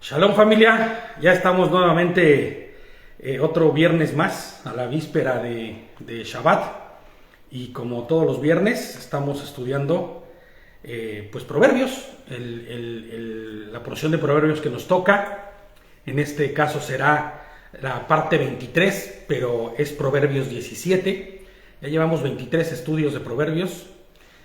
Shalom familia, ya estamos nuevamente otro viernes más a la víspera de Shabbat y como todos los viernes estamos estudiando pues Proverbios, la porción de Proverbios que nos toca. En este caso será la parte 23, pero es Proverbios 17. Ya llevamos 23 estudios de Proverbios,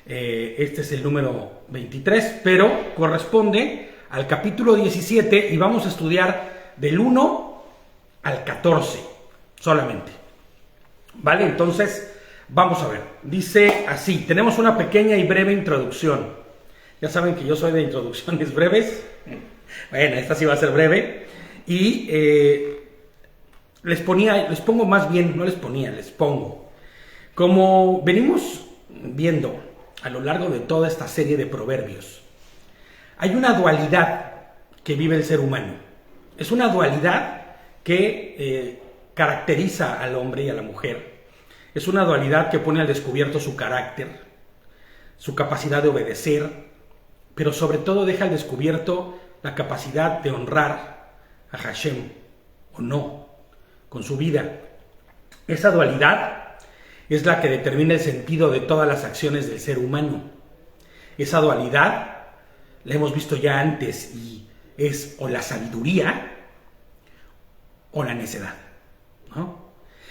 este es el número 23, pero corresponde al capítulo 17 y vamos a estudiar del 1 al 14 solamente. ¿Vale? Entonces, vamos a ver. Dice así, tenemos una pequeña y breve introducción. Ya saben que yo soy de introducciones breves. Bueno, esta sí va a ser breve. Y les pongo. Como venimos viendo a lo largo de toda esta serie de proverbios, hay una dualidad que vive el ser humano. Es una dualidad que caracteriza al hombre y a la mujer. Es una dualidad que pone al descubierto su carácter, su capacidad de obedecer, pero sobre todo deja al descubierto la capacidad de honrar a Hashem o no, con su vida. Esa dualidad es la que determina el sentido de todas las acciones del ser humano. Esa dualidad la hemos visto ya antes y es o la sabiduría o la necedad, ¿no?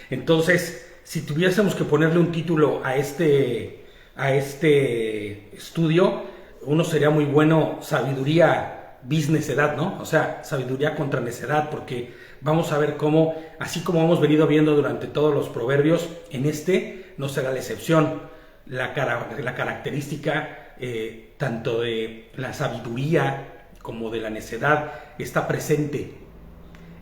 Entonces, si tuviésemos que ponerle un título a este estudio, uno sería muy bueno, sabiduría bis necedad, ¿no? O sea, sabiduría contra necedad, porque vamos a ver cómo, así como hemos venido viendo durante todos los proverbios, en este no será la excepción. La característica tanto de la sabiduría como de la necedad está presente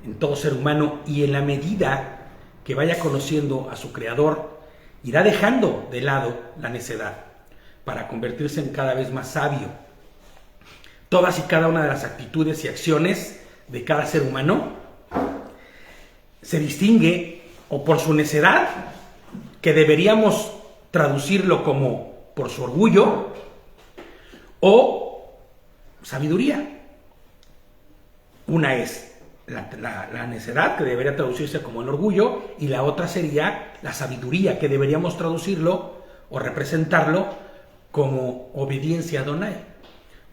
en todo ser humano, y en la medida que vaya conociendo a su creador, irá dejando de lado la necedad para convertirse en cada vez más sabio. Todas y cada una de las actitudes y acciones de cada ser humano se distingue o por su necedad, que deberíamos traducirlo como por su orgullo, o sabiduría. Una es la necedad, que debería traducirse como el orgullo, y la otra sería la sabiduría, que deberíamos traducirlo o representarlo como obediencia a Adonai.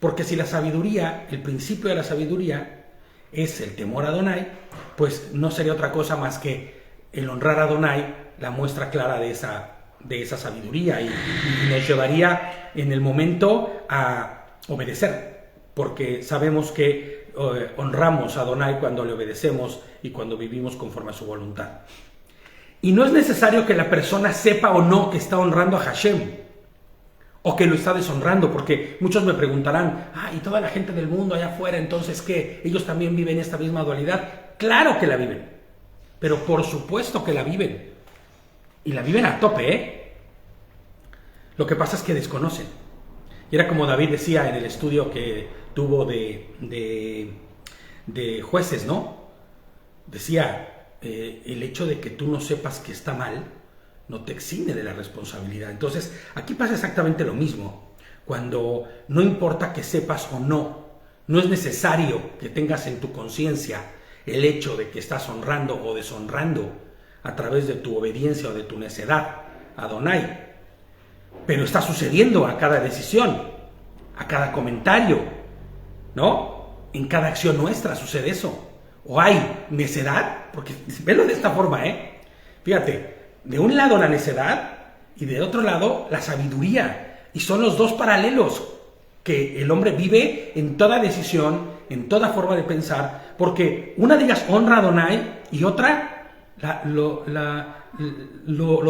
Porque si la sabiduría, el principio de la sabiduría es el temor a Adonai, pues no sería otra cosa más que el honrar a Adonai, la muestra clara de esa sabiduría, y nos llevaría en el momento a obedecer, porque sabemos que honramos a Adonai cuando le obedecemos y cuando vivimos conforme a su voluntad. Y no es necesario que la persona sepa o no que está honrando a Hashem o que lo está deshonrando, porque muchos me preguntarán, y toda la gente del mundo allá afuera, entonces ¿qué? ¿Ellos también viven esta misma dualidad? Claro que la viven, pero por supuesto que la viven, y la viven a tope, ¿eh? Lo que pasa es que desconocen. Y era como David decía en el estudio que tuvo de jueces, ¿no? Decía, el hecho de que tú no sepas que está mal no te exime de la responsabilidad. Entonces, aquí pasa exactamente lo mismo. Cuando no importa que sepas o no, no es necesario que tengas en tu conciencia el hecho de que estás honrando o deshonrando a través de tu obediencia o de tu necedad a Adonai. Pero está sucediendo a cada decisión, a cada comentario, ¿no? En cada acción nuestra sucede eso. O hay necedad, porque velo de esta forma, Fíjate, de un lado la necedad y de otro lado la sabiduría. Y son los dos paralelos que el hombre vive en toda decisión, en toda forma de pensar, porque una de ellas honra a Adonai y otra lo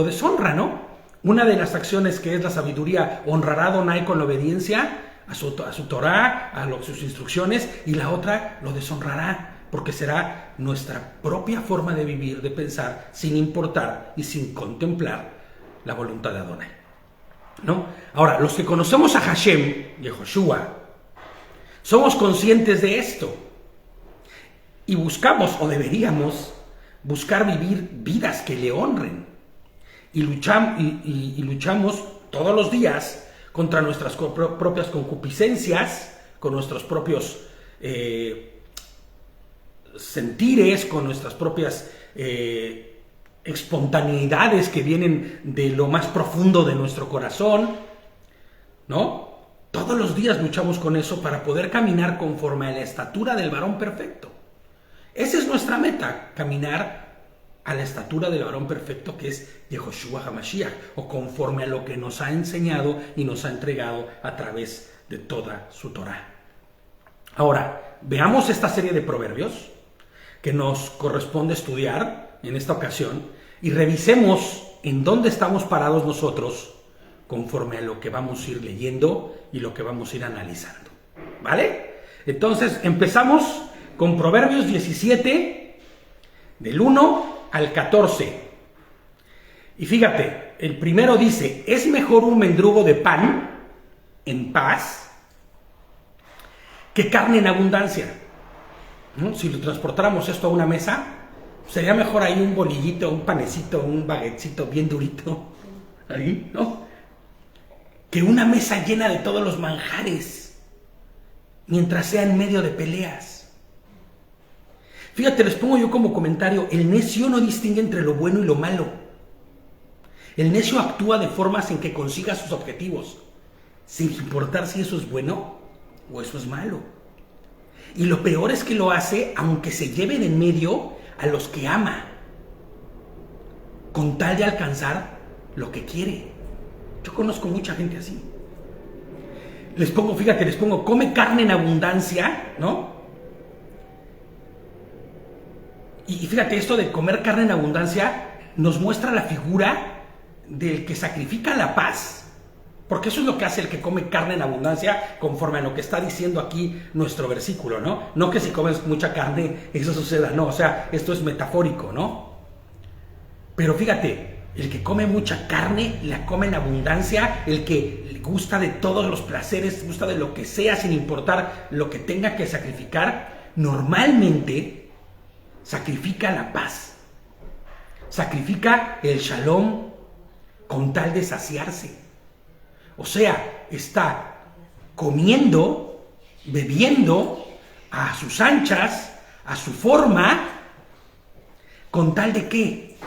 deshonra, ¿no? Una de las acciones, que es la sabiduría, honrará a Adonai con la obediencia a su Torah, sus instrucciones, y la otra lo deshonrará, porque será nuestra propia forma de vivir, de pensar, sin importar y sin contemplar la voluntad de Adonai, ¿no? Ahora, los que conocemos a Hashem y a Joshua, somos conscientes de esto y buscamos, o deberíamos buscar, vivir vidas que le honren. Y luchamos todos los días contra nuestras propias concupiscencias, con nuestros propios sentires, con nuestras propias espontaneidades que vienen de lo más profundo de nuestro corazón, ¿no? Todos los días luchamos con eso para poder caminar conforme a la estatura del varón perfecto. Esa es nuestra meta, caminar a la estatura del varón perfecto, que es Yehoshua HaMashiach, o conforme a lo que nos ha enseñado y nos ha entregado a través de toda su Torah. Ahora, veamos esta serie de proverbios que nos corresponde estudiar en esta ocasión y revisemos en dónde estamos parados nosotros conforme a lo que vamos a ir leyendo y lo que vamos a ir analizando. ¿Vale? Entonces, empezamos con Proverbios 17, del 1 al 14. Y fíjate, el primero dice: es mejor un mendrugo de pan en paz que carne en abundancia. ¿No? Si lo transportáramos esto a una mesa, sería mejor ahí un bolillito, un panecito, un baguetcito bien durito, ahí, ¿no? Que una mesa llena de todos los manjares, mientras sea en medio de peleas. Fíjate, les pongo yo como comentario: el necio no distingue entre lo bueno y lo malo. El necio actúa de formas en que consiga sus objetivos, sin importar si eso es bueno o eso es malo. Y lo peor es que lo hace aunque se lleven en medio a los que ama, con tal de alcanzar lo que quiere. Yo conozco mucha gente así. Les pongo, come carne en abundancia, ¿no? Y fíjate, esto de comer carne en abundancia nos muestra la figura del que sacrifica la paz, porque eso es lo que hace el que come carne en abundancia, conforme a lo que está diciendo aquí nuestro versículo, ¿no? No que si comes mucha carne eso suceda, no, o sea, esto es metafórico, ¿no? Pero fíjate, el que come mucha carne, la come en abundancia, el que le gusta de todos los placeres, gusta de lo que sea, sin importar lo que tenga que sacrificar, normalmente sacrifica la paz, sacrifica el shalom con tal de saciarse. O sea, está comiendo, bebiendo a sus anchas, a su forma, ¿con tal de qué?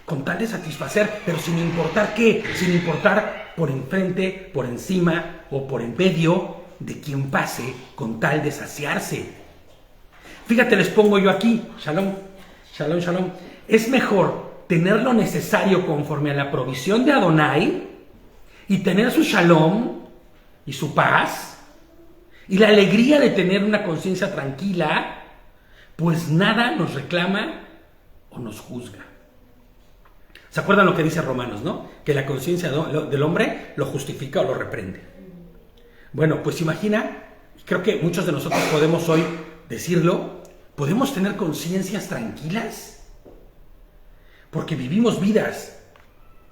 Con tal de satisfacer, pero sin importar qué, sin importar por enfrente, por encima o por en medio de quien pase, con tal de saciarse. Fíjate, les pongo yo aquí, shalom, shalom, shalom. Es mejor tener lo necesario conforme a la provisión de Adonai y tener su shalom y su paz y la alegría de tener una conciencia tranquila, pues nada nos reclama o nos juzga. ¿Se acuerdan lo que dice Romanos, no? Que la conciencia del hombre lo justifica o lo reprende. Bueno, pues imagina, creo que muchos de nosotros podemos hoy decirlo, podemos tener conciencias tranquilas porque vivimos vidas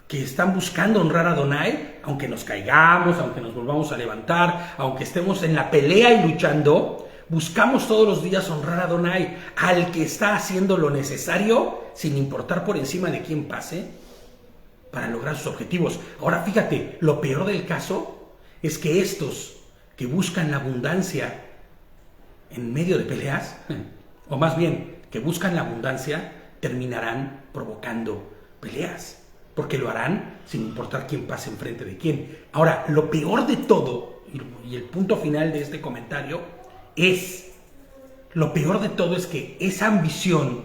que están buscando honrar a Adonai, aunque nos caigamos, aunque nos volvamos a levantar, aunque estemos en la pelea y luchando, buscamos todos los días honrar a Adonai, al que está haciendo lo necesario, sin importar por encima de quién pase, para lograr sus objetivos. Ahora fíjate, lo peor del caso es que estos que buscan la abundancia en medio de peleas, o más bien, que buscan la abundancia, terminarán provocando peleas, porque lo harán sin importar quién pase enfrente de quién. Ahora, lo peor de todo, y el punto final de este comentario, lo peor de todo es que esa ambición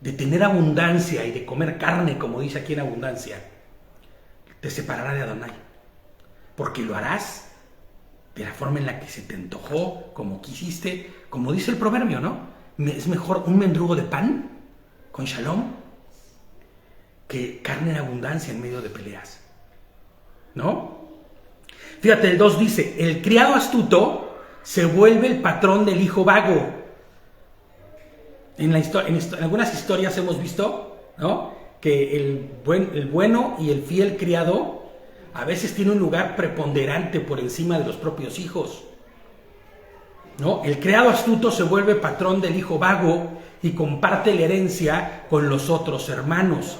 de tener abundancia y de comer carne, como dice aquí en abundancia, te separará de Adonai, porque lo harás de la forma en la que se te antojó, como quisiste, como dice el proverbio, ¿no? Es mejor un mendrugo de pan con shalom que carne en abundancia en medio de peleas, ¿no? Fíjate, el 2 dice: el criado astuto se vuelve el patrón del hijo vago. En algunas historias hemos visto, ¿no?, que el bueno y el fiel criado a veces tiene un lugar preponderante por encima de los propios hijos, ¿no? El criado astuto se vuelve patrón del hijo vago y comparte la herencia con los otros hermanos.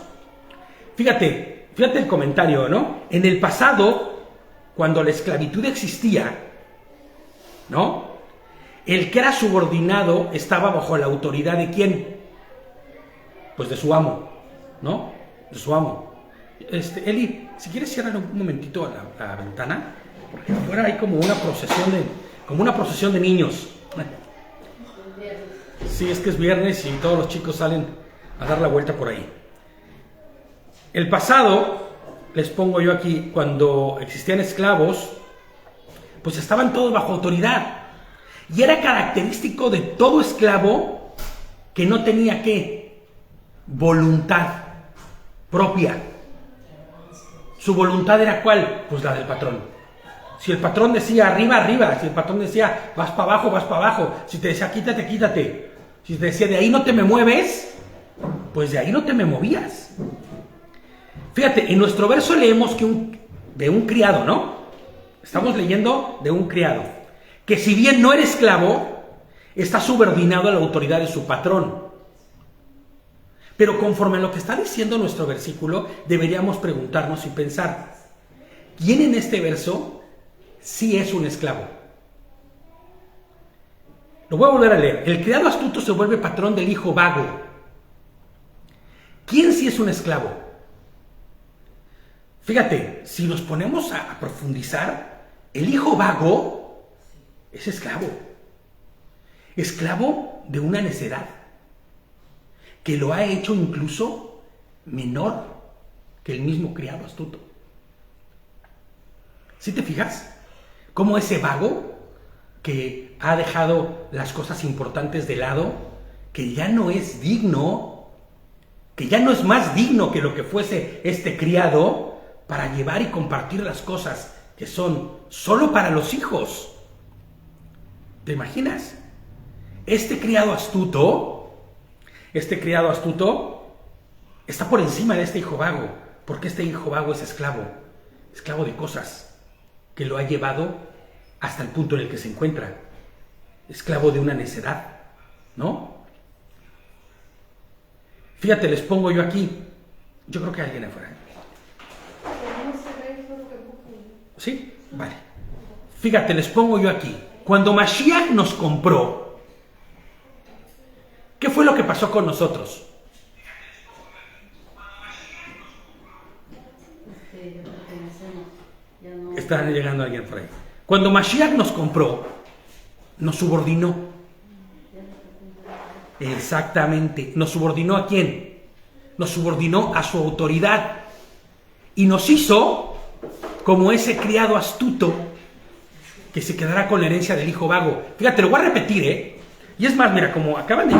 Fíjate el comentario, ¿no? En el pasado, cuando la esclavitud existía, ¿no?, El que era subordinado estaba bajo la autoridad de ¿quién? Pues de su amo, ¿no? De su amo. Eli, si quieres cierrar un momentito la ventana, porque afuera hay como una procesión de niños. Sí, es que es viernes y todos los chicos salen a dar la vuelta por ahí. El pasado, les pongo yo aquí, cuando existían esclavos, pues estaban todos bajo autoridad. Y era característico de todo esclavo que no tenía ¿qué? Voluntad propia. Su voluntad era ¿cuál? Pues la del patrón. Si el patrón decía arriba, arriba. Si el patrón decía vas para abajo, vas para abajo. Si te decía quítate, quítate. Si te decía de ahí no te me mueves, pues de ahí no te me movías. Fíjate, en nuestro verso leemos que de un criado, ¿no? Estamos leyendo de un criado, que si bien no era esclavo, está subordinado a la autoridad de su patrón. Pero conforme a lo que está diciendo nuestro versículo, deberíamos preguntarnos y pensar, ¿quién en este verso sí es un esclavo? Lo voy a volver a leer. El criado astuto se vuelve patrón del hijo vago. ¿Quién sí es un esclavo? Fíjate, si nos ponemos a profundizar, el hijo vago es esclavo. Esclavo de una necedad que lo ha hecho incluso menor que el mismo criado astuto. ¿Sí te fijas? Cómo ese vago que ha dejado las cosas importantes de lado, que ya no es digno, que ya no es más digno que lo que fuese este criado, para llevar y compartir las cosas que son solo para los hijos. ¿Te imaginas? Este criado astuto está por encima de este hijo vago, porque este hijo vago es esclavo de cosas que lo ha llevado hasta el punto en el que se encuentra, esclavo de una necedad, ¿no? Fíjate, les pongo yo aquí, yo creo que alguien afuera. ¿Sí? Vale. Fíjate, les pongo yo aquí. Cuando Mashiach nos compró, ¿qué fue lo que pasó con nosotros? Está llegando alguien por ahí. Cuando Mashiach nos compró, nos subordinó. Exactamente. ¿Nos subordinó a quién? Nos subordinó a su autoridad. Y nos hizo como ese criado astuto que se quedará con la herencia del hijo vago. Fíjate, lo voy a repetir, Y es más, mira, como acaban de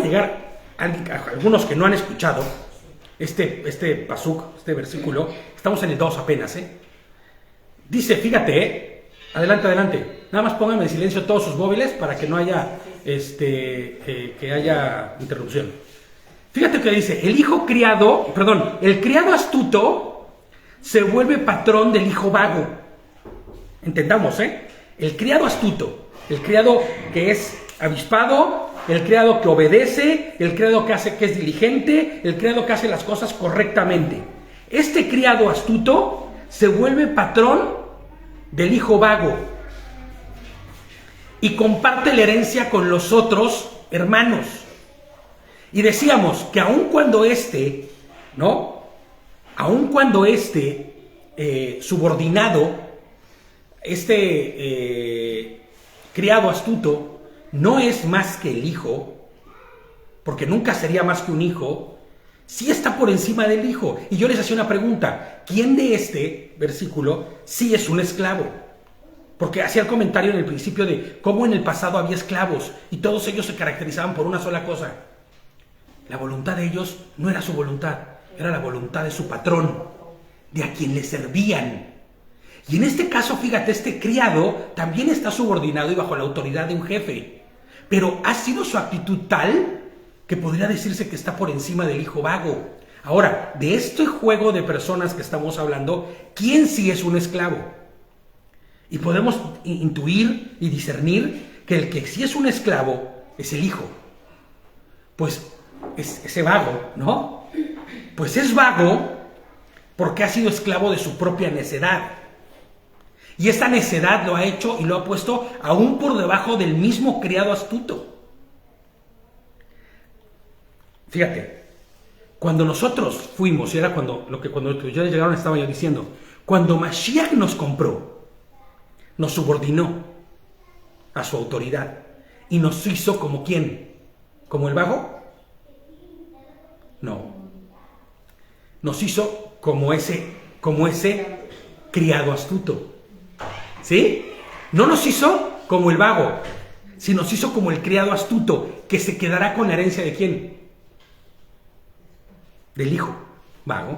llegar algunos que no han escuchado este pasuk, este versículo, estamos en el 2 apenas, Dice, fíjate, adelante. Nada más pónganme en silencio todos sus móviles para que no haya, que haya interrupción. Fíjate que dice, el criado astuto se vuelve patrón del hijo vago. Entendamos, El criado astuto, el criado que es avispado, el criado que obedece, el criado que es diligente, el criado que hace las cosas correctamente. Este criado astuto se vuelve patrón del hijo vago y comparte la herencia con los otros hermanos. Y decíamos que aun cuando subordinado, criado astuto, no es más que el hijo, porque nunca sería más que un hijo, sí está por encima del hijo. Y yo les hacía una pregunta, ¿quién de este versículo sí es un esclavo? Porque hacía el comentario en el principio de cómo en el pasado había esclavos y todos ellos se caracterizaban por una sola cosa. La voluntad de ellos no era su voluntad, era la voluntad de su patrón, de a quien le servían. Y en este caso, fíjate, este criado también está subordinado y bajo la autoridad de un jefe, pero ha sido su actitud tal que podría decirse que está por encima del hijo vago. Ahora, de este juego de personas que estamos hablando, ¿quién sí es un esclavo? Y podemos intuir y discernir que el que sí es un esclavo es el hijo. Pues es ese vago, ¿no? Pues es vago porque ha sido esclavo de su propia necedad. Y esta necedad lo ha hecho y lo ha puesto aún por debajo del mismo criado astuto. Fíjate, cuando nosotros fuimos, y era cuando ya llegaron estaba yo diciendo, cuando Mashiach nos compró, nos subordinó a su autoridad y nos hizo como ¿quién? ¿Como el vago? No. Nos hizo como ese criado astuto. ¿Sí? No nos hizo como el vago, sino nos hizo como el criado astuto, que se quedará con la herencia ¿de quién? Del hijo vago.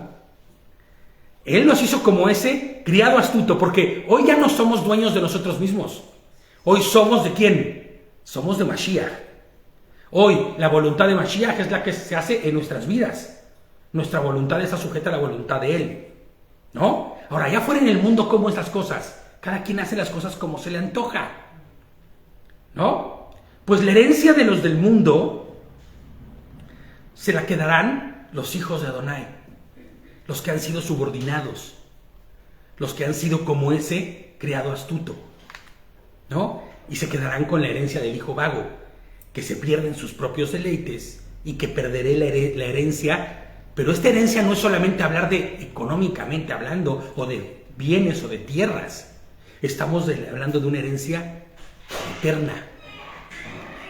Él nos hizo como ese criado astuto, porque hoy ya no somos dueños de nosotros mismos. Hoy somos ¿de quién? Somos de Mashiach. Hoy la voluntad de Mashiach es la que se hace en nuestras vidas. Nuestra voluntad está sujeta a la voluntad de Él, ¿no? Ahora, allá afuera en el mundo, ¿cómo es las cosas? Cada quien hace las cosas como se le antoja, ¿no? Pues la herencia de los del mundo se la quedarán los hijos de Adonai, los que han sido subordinados, los que han sido como ese criado astuto, ¿no? Y se quedarán con la herencia del hijo vago, que se pierden sus propios deleites y que perderé la herencia. Pero esta herencia no es solamente hablar de económicamente hablando o de bienes o de tierras. Estamos hablando de una herencia eterna.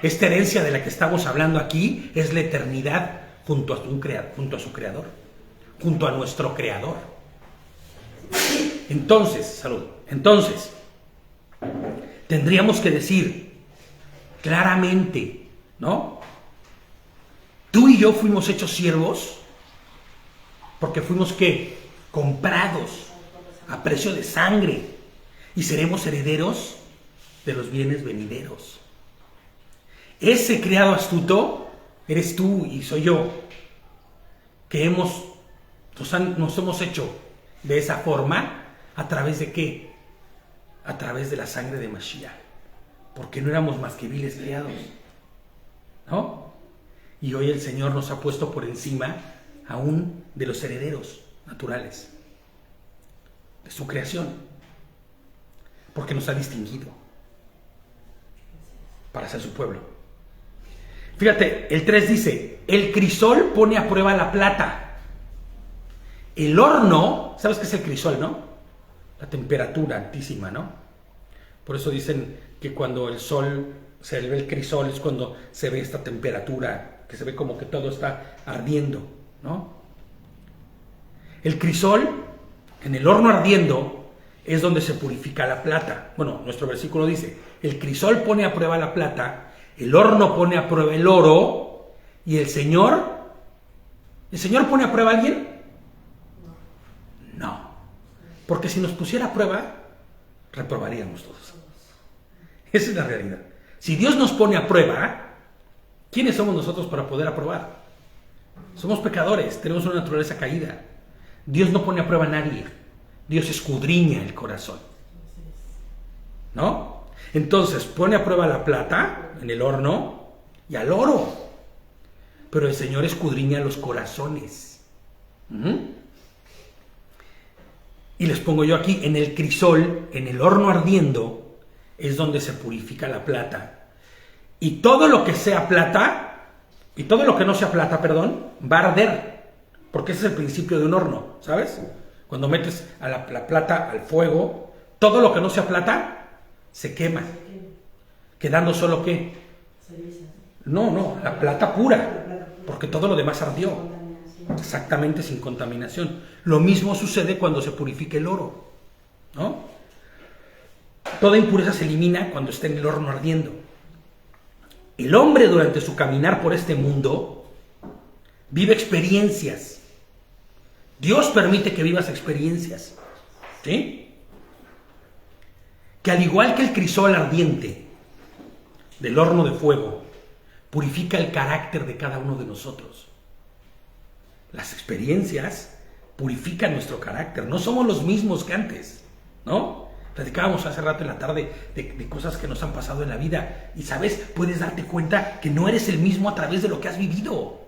Esta herencia de la que estamos hablando aquí es la eternidad junto a su creador, junto a nuestro creador. Entonces, tendríamos que decir claramente, ¿no? Tú y yo fuimos hechos siervos porque fuimos ¿qué? Comprados a precio de sangre y seremos herederos de los bienes venideros. Ese criado astuto eres tú y soy yo, que nos hemos hecho de esa forma. ¿A través de qué? A través de la sangre de Mashiach, porque no éramos más que viles criados, ¿no? Y hoy el Señor nos ha puesto por encima aún de los herederos naturales de su creación, porque nos ha distinguido para ser su pueblo. Fíjate, el 3 dice, el crisol pone a prueba la plata. El horno, ¿sabes qué es el crisol, no? La temperatura altísima, ¿no? Por eso dicen que cuando el sol se ve el crisol es cuando se ve esta temperatura, que se ve como que todo está ardiendo, ¿no? El crisol, en el horno ardiendo, es donde se purifica la plata. Bueno, nuestro versículo dice, el crisol pone a prueba la plata, el horno pone a prueba el oro, y ¿el Señor pone a prueba a alguien? No. Porque si nos pusiera a prueba, reprobaríamos todos. Esa es la realidad. Si Dios nos pone a prueba, ¿quiénes somos nosotros para poder aprobar? Somos pecadores, tenemos una naturaleza caída. Dios no pone a prueba a nadie. Dios escudriña el corazón, ¿no? Entonces pone a prueba la plata en el horno y al oro, pero el Señor escudriña los corazones. Y les pongo yo aquí, en el crisol, en el horno ardiendo, es donde se purifica la plata. Y todo lo que sea plata, y todo lo que no sea plata, perdón, va a arder, porque ese es el principio de un horno, ¿sabes? Cuando metes a la plata al fuego, todo lo que no sea plata se quema, quedando solo ¿qué? No, la plata pura, porque todo lo demás ardió, exactamente sin contaminación. Lo mismo sucede cuando se purifica el oro, ¿no? Toda impureza se elimina cuando está en el horno ardiendo. El hombre durante su caminar por este mundo vive experiencias. Dios permite que vivas experiencias, ¿sí? Que al igual que el crisol ardiente del horno de fuego, purifica el carácter de cada uno de nosotros. Las experiencias purifican nuestro carácter. No somos los mismos que antes, ¿no? Platicábamos hace rato en la tarde de cosas que nos han pasado en la vida. Y, ¿sabes? Puedes darte cuenta que no eres el mismo a través de lo que has vivido.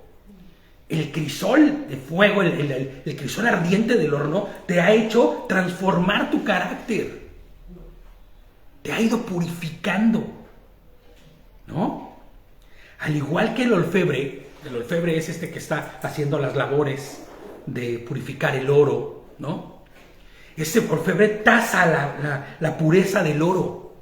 El crisol de fuego, el crisol ardiente del horno, te ha hecho transformar tu carácter. te ha ido purificando, ¿no? Al igual que el orfebre es este que está haciendo las labores de purificar el oro, ¿no? Ese orfebre tasa la pureza del oro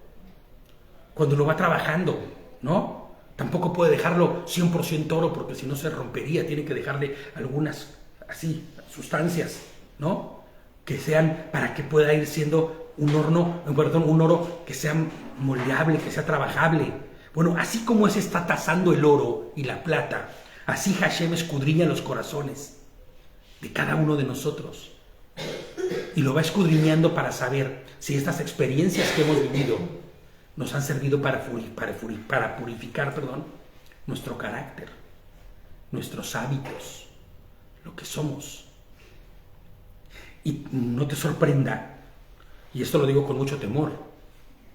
cuando lo va trabajando, ¿no? Tampoco puede dejarlo 100% oro porque si no se rompería, tiene que dejarle algunas así sustancias, ¿no? Que sean para que pueda ir siendo un oro que sea moldeable, que sea trabajable. Bueno, así como ese está tasando el oro y la plata, así Hashem escudriña los corazones de cada uno de nosotros. Y lo va escudriñando para saber si estas experiencias que hemos vivido nos han servido para purificar nuestro carácter, nuestros hábitos, lo que somos. Y no te sorprenda, y esto lo digo con mucho temor,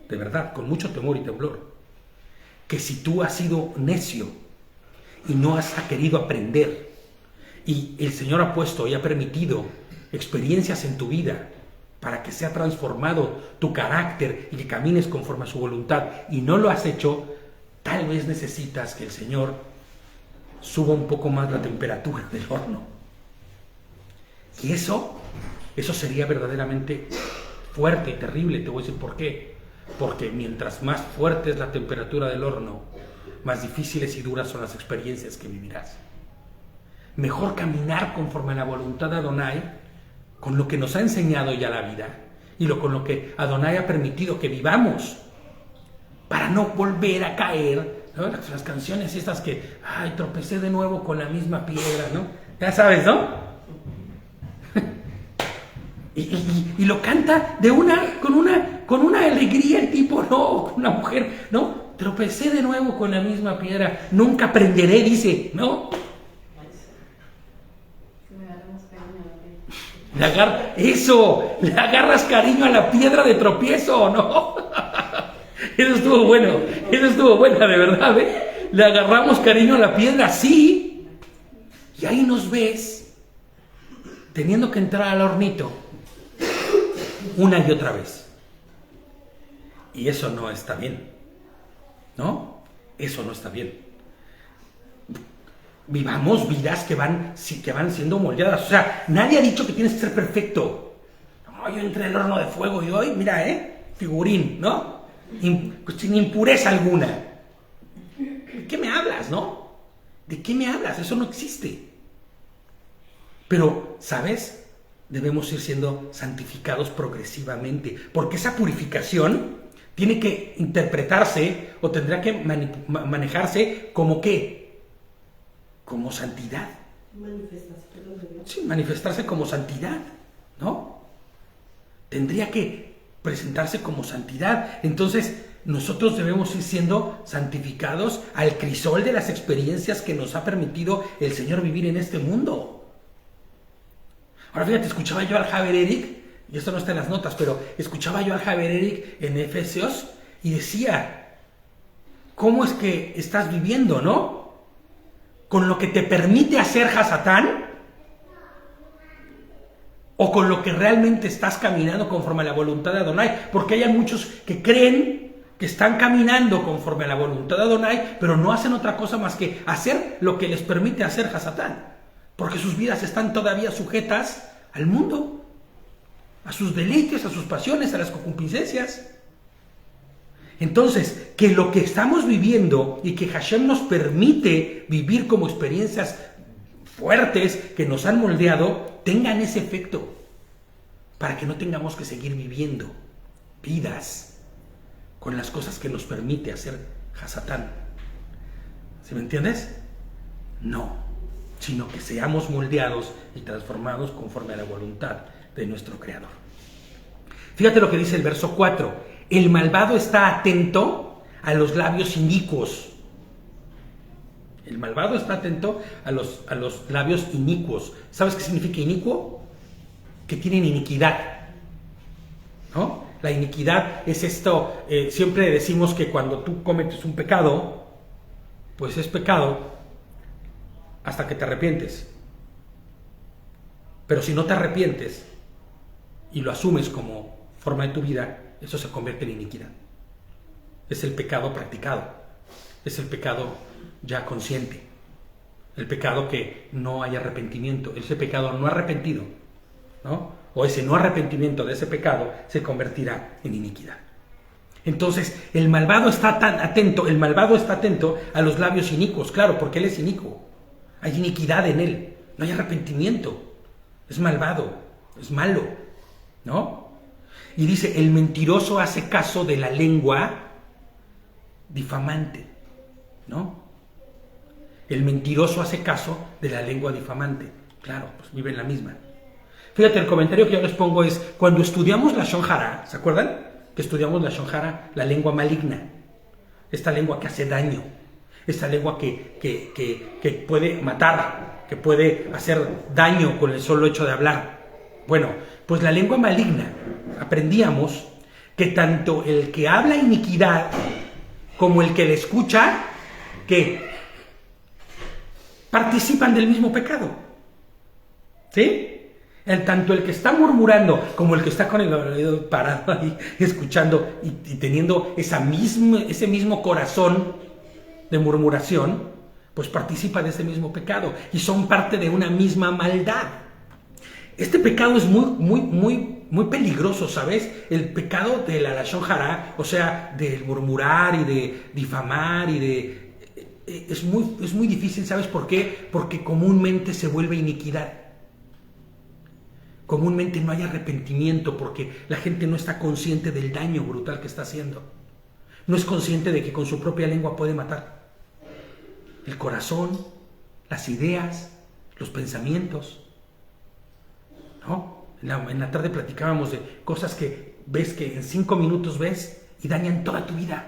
de verdad, con mucho temor y temblor, que si tú has sido necio y no has querido aprender, y el Señor ha puesto y ha permitido experiencias en tu vida para que sea transformado tu carácter y que camines conforme a su voluntad y no lo has hecho, tal vez necesitas que el Señor suba un poco más la temperatura del horno. Y eso sería verdaderamente fuerte y terrible. Te voy a decir por qué. Porque mientras más fuerte es la temperatura del horno, más difíciles y duras son las experiencias que vivirás. Mejor caminar conforme a la voluntad de Adonai, con lo que nos ha enseñado ya la vida y con lo que Adonai ha permitido que vivamos, para no volver a caer, ¿no? Las canciones estas que, ay, tropecé de nuevo con la misma piedra, ¿no? Ya sabes, ¿no? y lo canta con una alegría el tipo, no, una mujer, ¿no? Tropecé de nuevo con la misma piedra, nunca aprenderé, dice, ¿no? Le agarras cariño a la piedra de tropiezo, ¿no? Eso estuvo bueno, de verdad, ¿eh? Le agarramos cariño a la piedra, sí. Y ahí nos ves teniendo que entrar al hornito una y otra vez. Y eso no está bien, ¿no? Eso no está bien. Vivamos vidas que van siendo moldeadas. O sea, nadie ha dicho que tienes que ser perfecto. No, yo entré en el horno de fuego y hoy, mira, figurín, ¿no? Sin impureza alguna. ¿De qué me hablas, no? ¿De qué me hablas? Eso no existe. Pero, ¿sabes? Debemos ir siendo santificados progresivamente. Porque esa purificación tiene que interpretarse o tendrá que manejarse como ¿qué? Como santidad. Sí, manifestarse como santidad, ¿no? Tendría que presentarse como santidad. Entonces, nosotros debemos ir siendo santificados al crisol de las experiencias que nos ha permitido el Señor vivir en este mundo. Ahora fíjate, escuchaba yo al Javier Eric, y esto no está en las notas, pero escuchaba yo al Javier Eric en Efesios y decía, ¿cómo es que estás viviendo, no? ¿Con lo que te permite hacer Hasatán? ¿O con lo que realmente estás caminando conforme a la voluntad de Adonai? Porque hay muchos que creen que están caminando conforme a la voluntad de Adonai, pero no hacen otra cosa más que hacer lo que les permite hacer Hasatán. Porque sus vidas están todavía sujetas al mundo, a sus deleites, a sus pasiones, a las concupiscencias. Entonces, que lo que estamos viviendo y que Hashem nos permite vivir como experiencias fuertes que nos han moldeado, tengan ese efecto, para que no tengamos que seguir viviendo vidas con las cosas que nos permite hacer Hasatán. ¿Sí me entiendes? No, sino que seamos moldeados y transformados conforme a la voluntad de nuestro Creador. Fíjate lo que dice el verso 4. El malvado está atento a los labios inicuos. El malvado está atento a los labios inicuos. ¿Sabes qué significa inicuo? Que tienen iniquidad, ¿no? La iniquidad es esto, siempre decimos que cuando tú cometes un pecado, pues es pecado hasta que te arrepientes. Pero si no te arrepientes y lo asumes como forma de tu vida, eso se convierte en iniquidad. es el pecado practicado, es el pecado ya consciente, el pecado que no hay arrepentimiento, ese pecado no arrepentido, ¿no? O ese no arrepentimiento de ese pecado se convertirá en iniquidad. Entonces, el malvado está atento a los labios inicuos, claro, porque él es inicuo. Hay iniquidad en él, no hay arrepentimiento, es malvado, es malo, ¿no? Y dice, el mentiroso hace caso de la lengua difamante, ¿no? El mentiroso hace caso de la lengua difamante. Claro, pues vive en la misma. Fíjate, el comentario que yo les pongo es, cuando estudiamos la Lashon Hara, ¿se acuerdan? Que estudiamos la Lashon Hara, la lengua maligna, esta lengua que hace daño, esta lengua que puede matar, que puede hacer daño con el solo hecho de hablar. Bueno, pues la lengua maligna, aprendíamos que tanto el que habla iniquidad como el que le escucha, que participan del mismo pecado. ¿Sí? Tanto el que está murmurando como el que está con el oído parado ahí, escuchando y teniendo ese mismo corazón de murmuración, pues participa de ese mismo pecado y son parte de una misma maldad. Este pecado es muy peligroso, ¿sabes? El pecado de la Lashon Hara, o sea, del murmurar y de difamar y de... Es muy difícil, ¿sabes por qué? Porque comúnmente se vuelve iniquidad. Comúnmente no hay arrepentimiento porque la gente no está consciente del daño brutal que está haciendo. No es consciente de que con su propia lengua puede matar. El corazón, las ideas, los pensamientos. ¿No? En la tarde platicábamos de cosas que ves que en 5 minutos ves y dañan toda tu vida.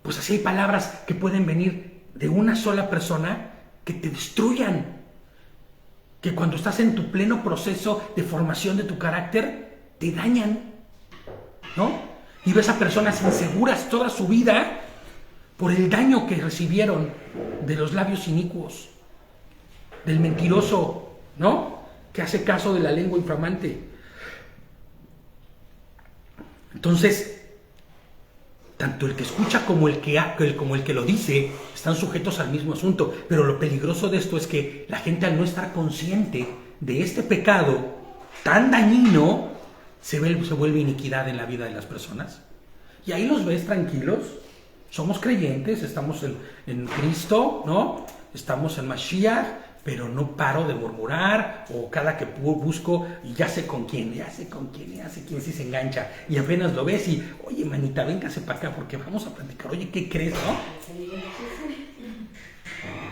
Pues así hay palabras que pueden venir de una sola persona que te destruyan. Que cuando estás en tu pleno proceso de formación de tu carácter, te dañan, ¿no? Y ves a personas inseguras toda su vida por el daño que recibieron de los labios inicuos, del mentiroso, ¿no? Que hace caso de la lengua infamante. Entonces, tanto el que escucha como el que lo dice están sujetos al mismo asunto. Pero lo peligroso de esto es que la gente, al no estar consciente de este pecado tan dañino, se vuelve iniquidad en la vida de las personas. Y ahí los ves tranquilos. Somos creyentes, estamos en Cristo, ¿no? Estamos en Mashiach, pero no paro de murmurar, o cada que busco, y ya sé con quién sí se engancha, y apenas lo ves y, oye, manita, véngase para acá porque vamos a platicar, oye, ¿qué crees, no?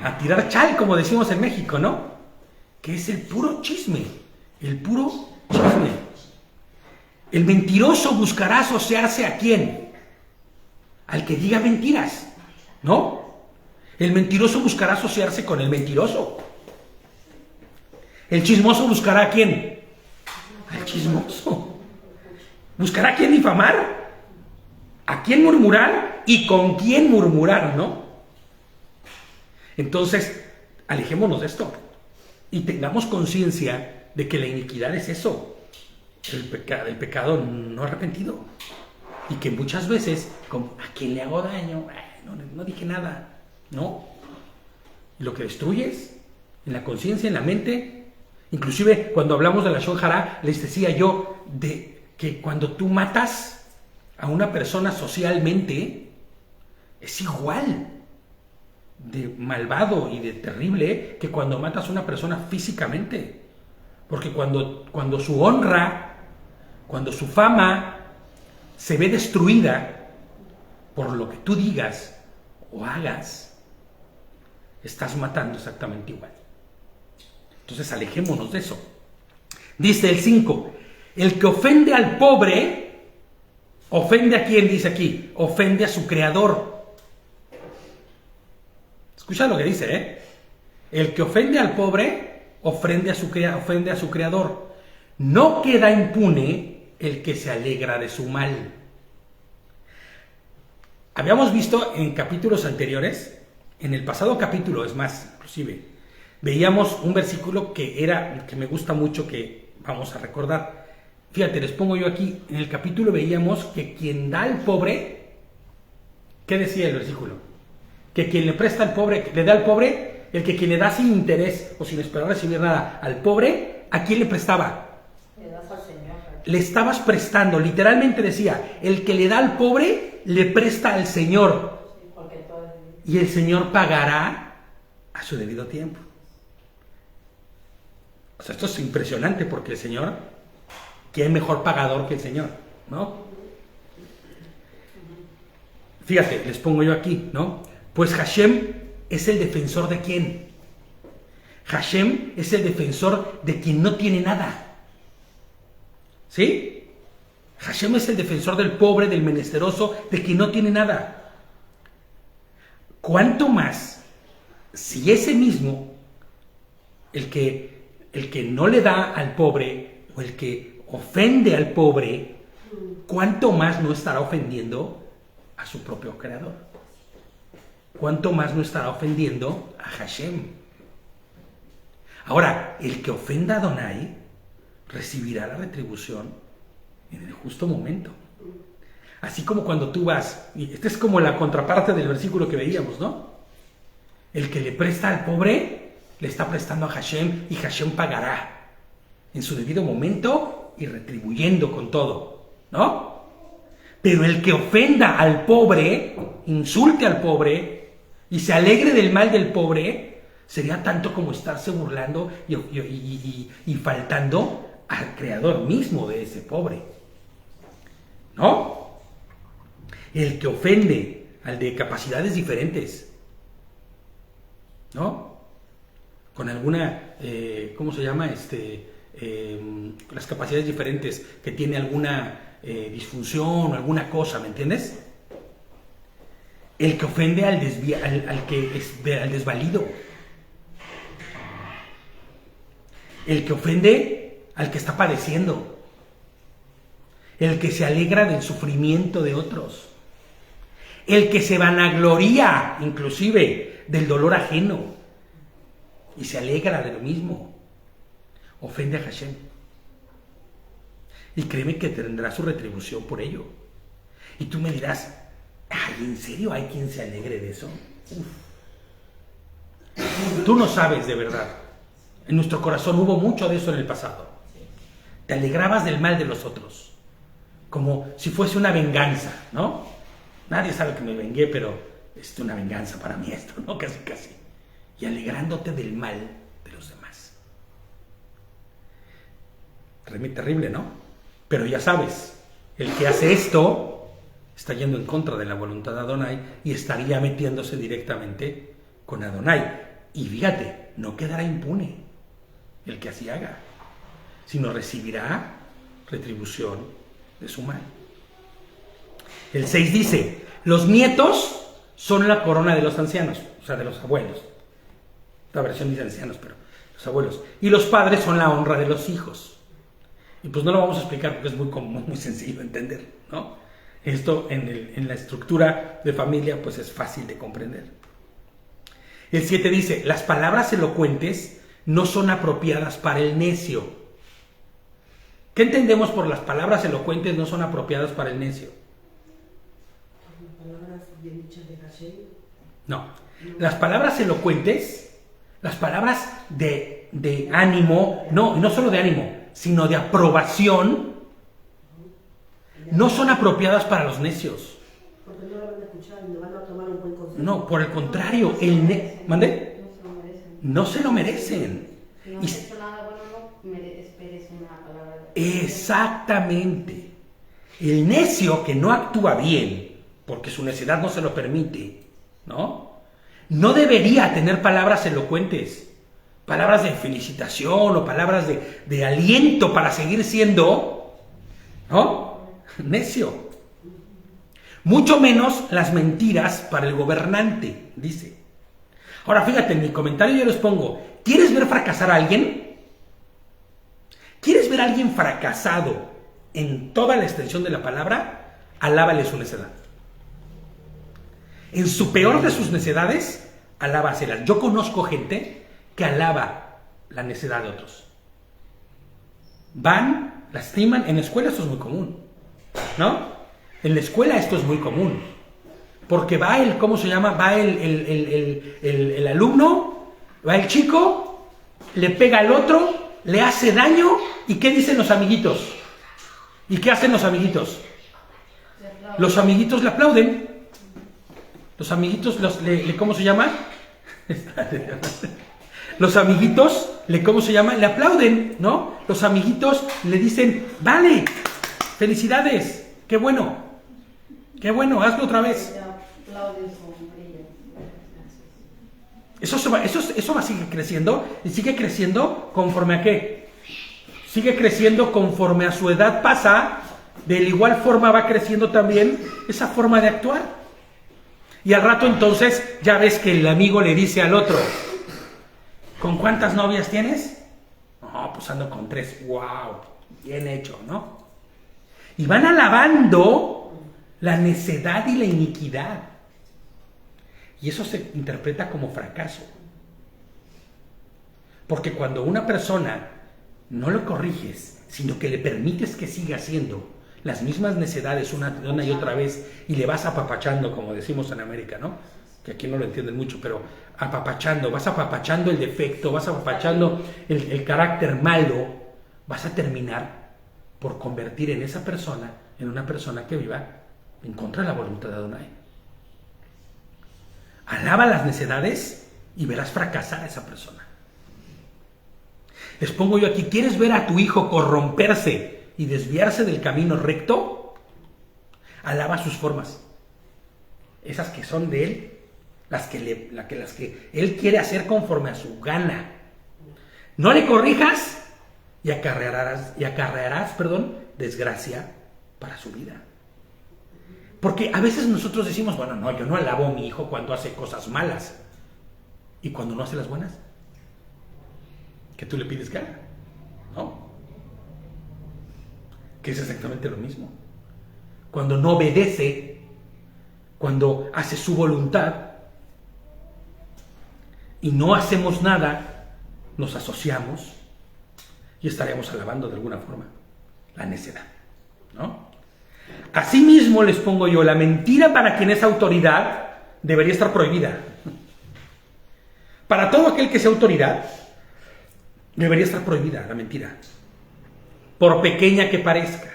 A tirar chal, como decimos en México, ¿no? Que es el puro chisme, el puro chisme. El mentiroso buscará asociarse ¿a quién? Al que diga mentiras, ¿no? El mentiroso buscará asociarse con el mentiroso. El chismoso buscará ¿a quién? Al chismoso. Buscará a quién difamar, a quién murmurar y con quién murmurar, ¿no? Entonces, alejémonos de esto y tengamos conciencia de que la iniquidad es eso, el pecado no arrepentido. Y que muchas veces, como, ¿a quién le hago daño? No dije nada, ¿no? Y lo que destruyes en la conciencia, en la mente. Inclusive cuando hablamos de la Lashon Hara, les decía yo de que cuando tú matas a una persona socialmente, es igual de malvado y de terrible que cuando matas a una persona físicamente. Porque cuando su honra, cuando su fama se ve destruida por lo que tú digas o hagas, estás matando exactamente igual. Entonces alejémonos de eso. Dice el 5, el que ofende al pobre, ¿ofende a quién? Dice aquí, ofende a su creador. Escucha lo que dice, ¿eh? El que ofende al pobre, ofende a su creador. No queda impune el que se alegra de su mal. Habíamos visto en capítulos anteriores, en el pasado capítulo, es más, inclusive, veíamos un versículo que me gusta mucho, que vamos a recordar. Fíjate, les pongo yo aquí, en el capítulo veíamos que quien da al pobre, ¿Qué decía el versículo? Que quien le presta al pobre, le da al pobre, el que quien le da sin interés o sin esperar recibir nada al pobre, ¿a quién le prestaba? Le das al Señor. Le estabas prestando, literalmente decía, el que le da al pobre, le presta al Señor. Sí, porque todo es... Y el Señor pagará a su debido tiempo. O sea, esto es impresionante porque el Señor, ¿quién mejor pagador que el Señor? ¿No? Fíjate, les pongo yo aquí, ¿no? Pues Hashem es el defensor de quién. Hashem es el defensor de quien no tiene nada. ¿Sí? Hashem es el defensor del pobre, del menesteroso, de quien no tiene nada. ¿Cuánto más si ese mismo, el que no le da al pobre o el que ofende al pobre, cuánto más no estará ofendiendo a su propio creador? ¿Cuánto más no estará ofendiendo a Hashem? Ahora, el que ofenda a Adonai recibirá la retribución en el justo momento. Así como cuando tú vas, y esta es como la contraparte del versículo que veíamos, ¿no? El que le presta al pobre, le está prestando a Hashem y Hashem pagará en su debido momento y retribuyendo con todo, ¿no? Pero el que ofenda al pobre, insulte al pobre y se alegre del mal del pobre, sería tanto como estarse burlando y faltando al creador mismo de ese pobre, ¿no? El que ofende al de capacidades diferentes, ¿no? Con alguna, ¿cómo se llama? Las capacidades diferentes, que tiene alguna disfunción o alguna cosa, ¿me entiendes? El que ofende al desvalido. El que ofende al que está padeciendo. El que se alegra del sufrimiento de otros. El que se vanagloria, inclusive, del dolor ajeno. Y se alegra de lo mismo. Ofende a Hashem. Y créeme que tendrá su retribución por ello. Y tú me dirás, ay, ¿en serio hay quien se alegre de eso? Uf. Tú no sabes de verdad. En nuestro corazón hubo mucho de eso en el pasado. Te alegrabas del mal de los otros. Como si fuese una venganza, ¿no? Nadie sabe que me vengué, pero es una venganza para mí esto, ¿no? Casi, casi. Y alegrándote del mal de los demás. Terrible, ¿no? Pero ya sabes, el que hace esto está yendo en contra de la voluntad de Adonai y estaría metiéndose directamente con Adonai. Y fíjate, no quedará impune el que así haga, sino recibirá retribución de su mal. El 6 dice, los nietos son la corona de los ancianos, o sea, de los abuelos. La versión dice ancianos, pero los abuelos. Y los padres son la honra de los hijos. Y pues no lo vamos a explicar porque es muy sencillo de entender, ¿no? Esto en la estructura de familia pues es fácil de comprender. El 7 dice, las palabras elocuentes no son apropiadas para el necio. ¿Qué entendemos por las palabras elocuentes no son apropiadas para el necio? Palabras bien dichas de Hashem. No. Las palabras elocuentes, las palabras de ánimo, no solo de ánimo, sino de aprobación, no son apropiadas para los necios. Porque no lo van a escuchar y no van a tomar un buen consejo. No, por el contrario, ¿mande? No se lo merecen. Si no has hecho nada bueno, no esperes una palabra. Exactamente. El necio que no actúa bien, porque su necedad no se lo permite, ¿no? No debería tener palabras elocuentes. Palabras de felicitación o palabras de aliento para seguir siendo, ¿no? Necio. Mucho menos las mentiras para el gobernante, dice. Ahora fíjate, en mi comentario yo les pongo, ¿quieres ver fracasar a alguien? ¿Quieres ver a alguien fracasado en toda la extensión de la palabra? Alábale su necedad. En su peor de sus necedades, alábaselas. Yo conozco gente que alaba la necedad de otros. Van, lastiman. En la escuela esto es muy común, ¿no? En la escuela esto es muy común. Porque va el, ¿cómo se llama? Va el alumno, va el chico, le pega al otro, le hace daño, ¿y qué dicen los amiguitos? ¿Y qué hacen los amiguitos? Los amiguitos le aplauden. Los amiguitos, ¿cómo se llama? Los amiguitos, ¿cómo se llama? Le aplauden, ¿no? Los amiguitos le dicen, vale, felicidades, qué bueno, hazlo otra vez. Eso va a seguir creciendo, y sigue creciendo conforme a qué? Sigue creciendo conforme a su edad pasa, de igual forma va creciendo también esa forma de actuar. Y al rato entonces ya ves que el amigo le dice al otro, ¿con cuántas novias tienes? No, pues ando con 3. ¡Wow! Bien hecho, ¿no? Y van alabando la necedad y la iniquidad. Y eso se interpreta como fracaso. Porque cuando una persona no lo corriges, sino que le permites que siga haciendo las mismas necedades una y otra vez, y le vas apapachando, como decimos en América, ¿no? Que aquí no lo entienden mucho, pero vas apapachando el defecto, vas apapachando el carácter malo, vas a terminar por convertir en esa persona, en una persona que viva en contra de la voluntad de Adonai. Alaba las necedades y verás fracasar a esa persona. Les pongo yo aquí, ¿quieres ver a tu hijo corromperse y desviarse del camino recto? Alaba sus formas, esas que son de él, las que él quiere hacer conforme a su gana. No le corrijas y acarrearás, desgracia para su vida. Porque a veces nosotros decimos, bueno, no, yo no alabo a mi hijo cuando hace cosas malas. ¿Y cuando no hace las buenas? ¿Que tú le pides que haga? ¿No? Que es exactamente lo mismo. Cuando no obedece, cuando hace su voluntad y no hacemos nada, nos asociamos y estaremos alabando de alguna forma la necedad, ¿no? Asimismo les pongo yo, la mentira para quien es autoridad debería estar prohibida. Para todo aquel que sea autoridad debería estar prohibida la mentira, por pequeña que parezca.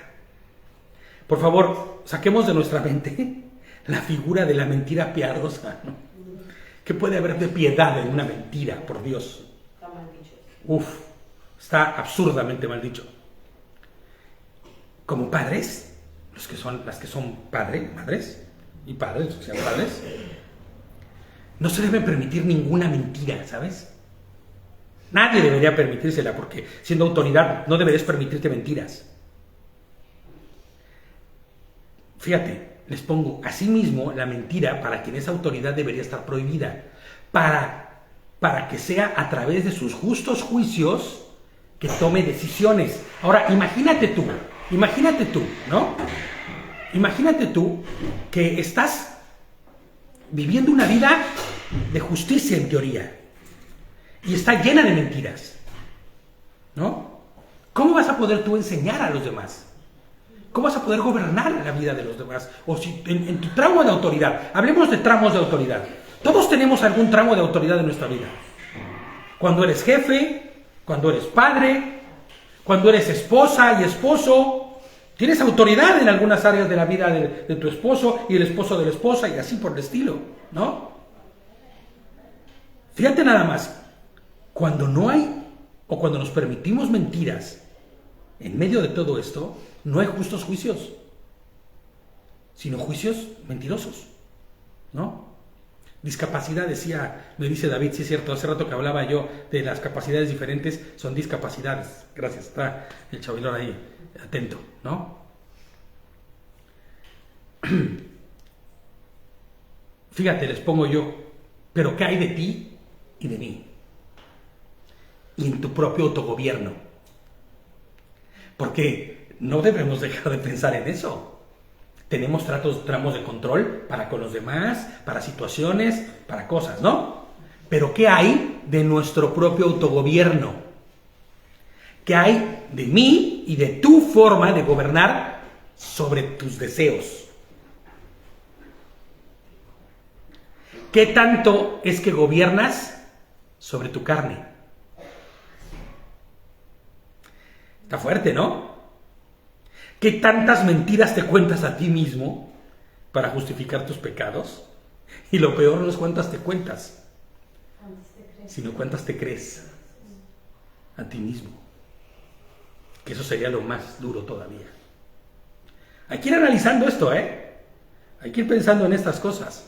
Por favor, saquemos de nuestra mente la figura de la mentira piadosa, ¿no? ¿Qué puede haber de piedad en una mentira, por Dios? Está absurdamente mal dicho. Como padres, las que son madres y padres, los que sean padres, no se debe permitir ninguna mentira, ¿sabes? Nadie debería permitírsela, porque siendo autoridad no deberías permitirte mentiras. Fíjate, les pongo, asimismo, la mentira para quien es autoridad debería estar prohibida, para que sea a través de sus justos juicios que tome decisiones. Ahora, imagínate tú, ¿no? Imagínate tú que estás viviendo una vida de justicia en teoría y está llena de mentiras, ¿no? ¿Cómo vas a poder tú enseñar a los demás? ¿Cómo vas a poder gobernar la vida de los demás? O si en tu tramo de autoridad, hablemos de tramos de autoridad. Todos tenemos algún tramo de autoridad en nuestra vida. Cuando eres jefe, cuando eres padre, cuando eres esposa y esposo, tienes autoridad en algunas áreas de la vida de tu esposo y el esposo de la esposa y así por el estilo, ¿no? Fíjate nada más, cuando no hay o cuando nos permitimos mentiras en medio de todo esto, no hay justos juicios, sino juicios mentirosos, ¿no? Discapacidad, me dice David, sí es cierto, hace rato que hablaba yo de las capacidades diferentes, son discapacidades. Gracias, está el chavilón ahí, atento, ¿no? Fíjate, les pongo yo, pero ¿qué hay de ti y de mí? Y en tu propio autogobierno. Porque no debemos dejar de pensar en eso. Tenemos tramos de control para con los demás, para situaciones, para cosas, ¿no? Pero ¿qué hay de nuestro propio autogobierno? ¿Qué hay de mí y de tu forma de gobernar sobre tus deseos? ¿Qué tanto es que gobiernas sobre tu carne? Está fuerte, ¿no? ¿Qué tantas mentiras te cuentas a ti mismo para justificar tus pecados? Y lo peor no es cuántas te cuentas, sino cuántas te crees a ti mismo. Que eso sería lo más duro todavía. Hay que ir analizando esto, ¿eh? Hay que ir pensando en estas cosas.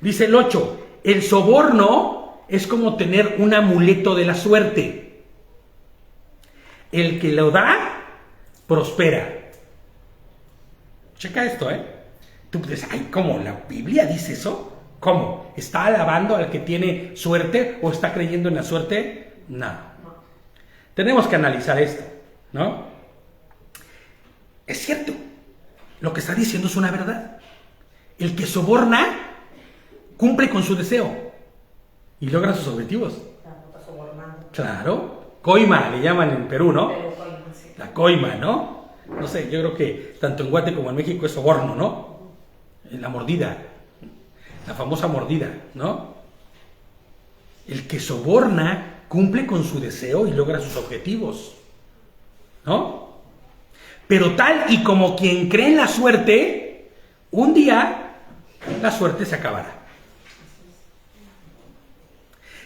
Dice el 8, el soborno es como tener un amuleto de la suerte. El que lo da, prospera. Checa esto, ¿eh? Tú dices, ay, ¿cómo? ¿La Biblia dice eso? ¿Cómo? ¿Está alabando al que tiene suerte o está creyendo en la suerte? No. Tenemos que analizar esto, ¿no? Es cierto. Lo que está diciendo es una verdad. El que soborna cumple con su deseo y logra sus objetivos. Claro. Coima le llaman en Perú, ¿no? La coima, ¿no? No sé, yo creo que tanto en Guate como en México es soborno, ¿no? La mordida. La famosa mordida, ¿no? El que soborna cumple con su deseo y logra sus objetivos, ¿no? Pero tal y como quien cree en la suerte, un día la suerte se acabará.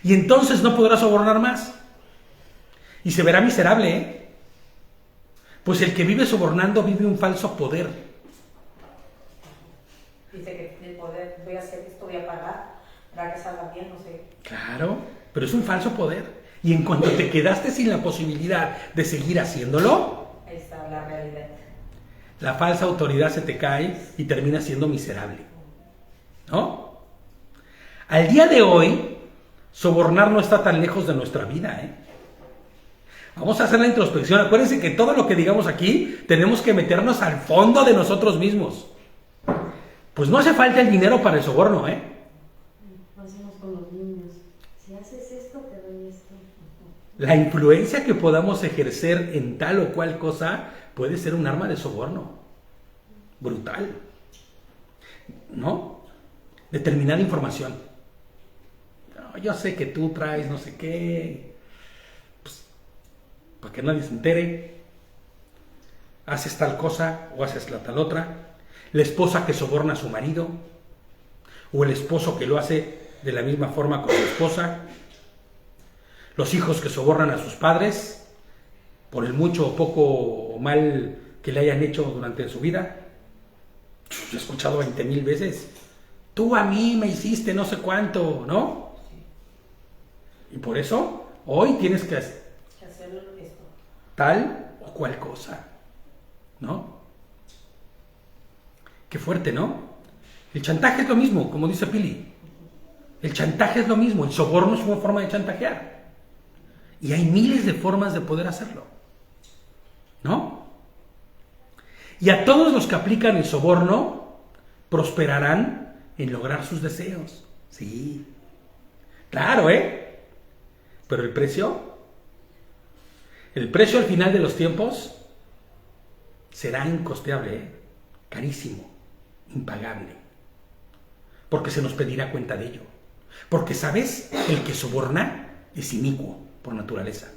Y entonces no podrá sobornar más. Y se verá miserable, ¿eh? Pues el que vive sobornando vive un falso poder. Dice que el poder, voy a hacer esto, voy a pagar, para que salga bien, no sé. Claro, pero es un falso poder. Y en cuanto te quedaste sin la posibilidad de seguir haciéndolo, Ahí está la realidad. la falsa autoridad se te cae y termina siendo miserable, ¿no? Al día de hoy, sobornar no está tan lejos de nuestra vida, ¿eh? Vamos a hacer la introspección. Acuérdense que todo lo que digamos aquí tenemos que meternos al fondo de nosotros mismos. Pues no hace falta el dinero para el soborno, ¿eh? Lo hacemos con los niños. Si haces esto, te doy esto. La influencia que podamos ejercer en tal o cual cosa puede ser un arma de soborno. Brutal. ¿No? Determinada información. No, yo sé que tú traes no sé qué. Pues, para que nadie se entere. Haces tal cosa o haces la tal otra. La esposa que soborna a su marido. O el esposo que lo hace de la misma forma con su esposa. Los hijos que sobornan a sus padres por el mucho o poco o mal que le hayan hecho durante su vida. Yo he escuchado 20,000 veces. Tú a mí me hiciste no sé cuánto, ¿no? Y por eso hoy tienes que hacer esto. tal o cual cosa, ¿no? Qué fuerte, ¿no? El chantaje es lo mismo, como dice Pili. El chantaje es lo mismo, el soborno es una forma de chantajear. Y hay miles de formas de poder hacerlo, ¿no? Y a todos los que aplican el soborno prosperarán en lograr sus deseos. Sí, claro, ¿eh? Pero el precio al final de los tiempos será incosteable, ¿eh? Carísimo, impagable. Porque se nos pedirá cuenta de ello. Porque, ¿sabes? El que soborna es inicuo por naturaleza.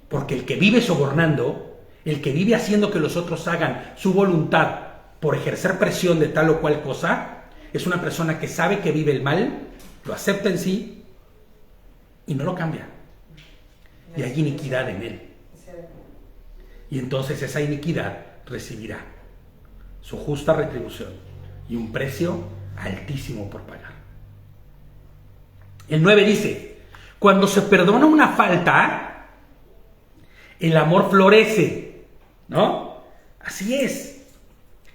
Porque el que vive sobornando, el que vive haciendo que los otros hagan su voluntad por ejercer presión de tal o cual cosa, es una persona que sabe que vive el mal, lo acepta en sí y no lo cambia. Y hay iniquidad en él. Y entonces esa iniquidad recibirá su justa retribución y un precio altísimo por pagar. El 9 dice, cuando se perdona una falta, el amor florece, ¿no? Así es.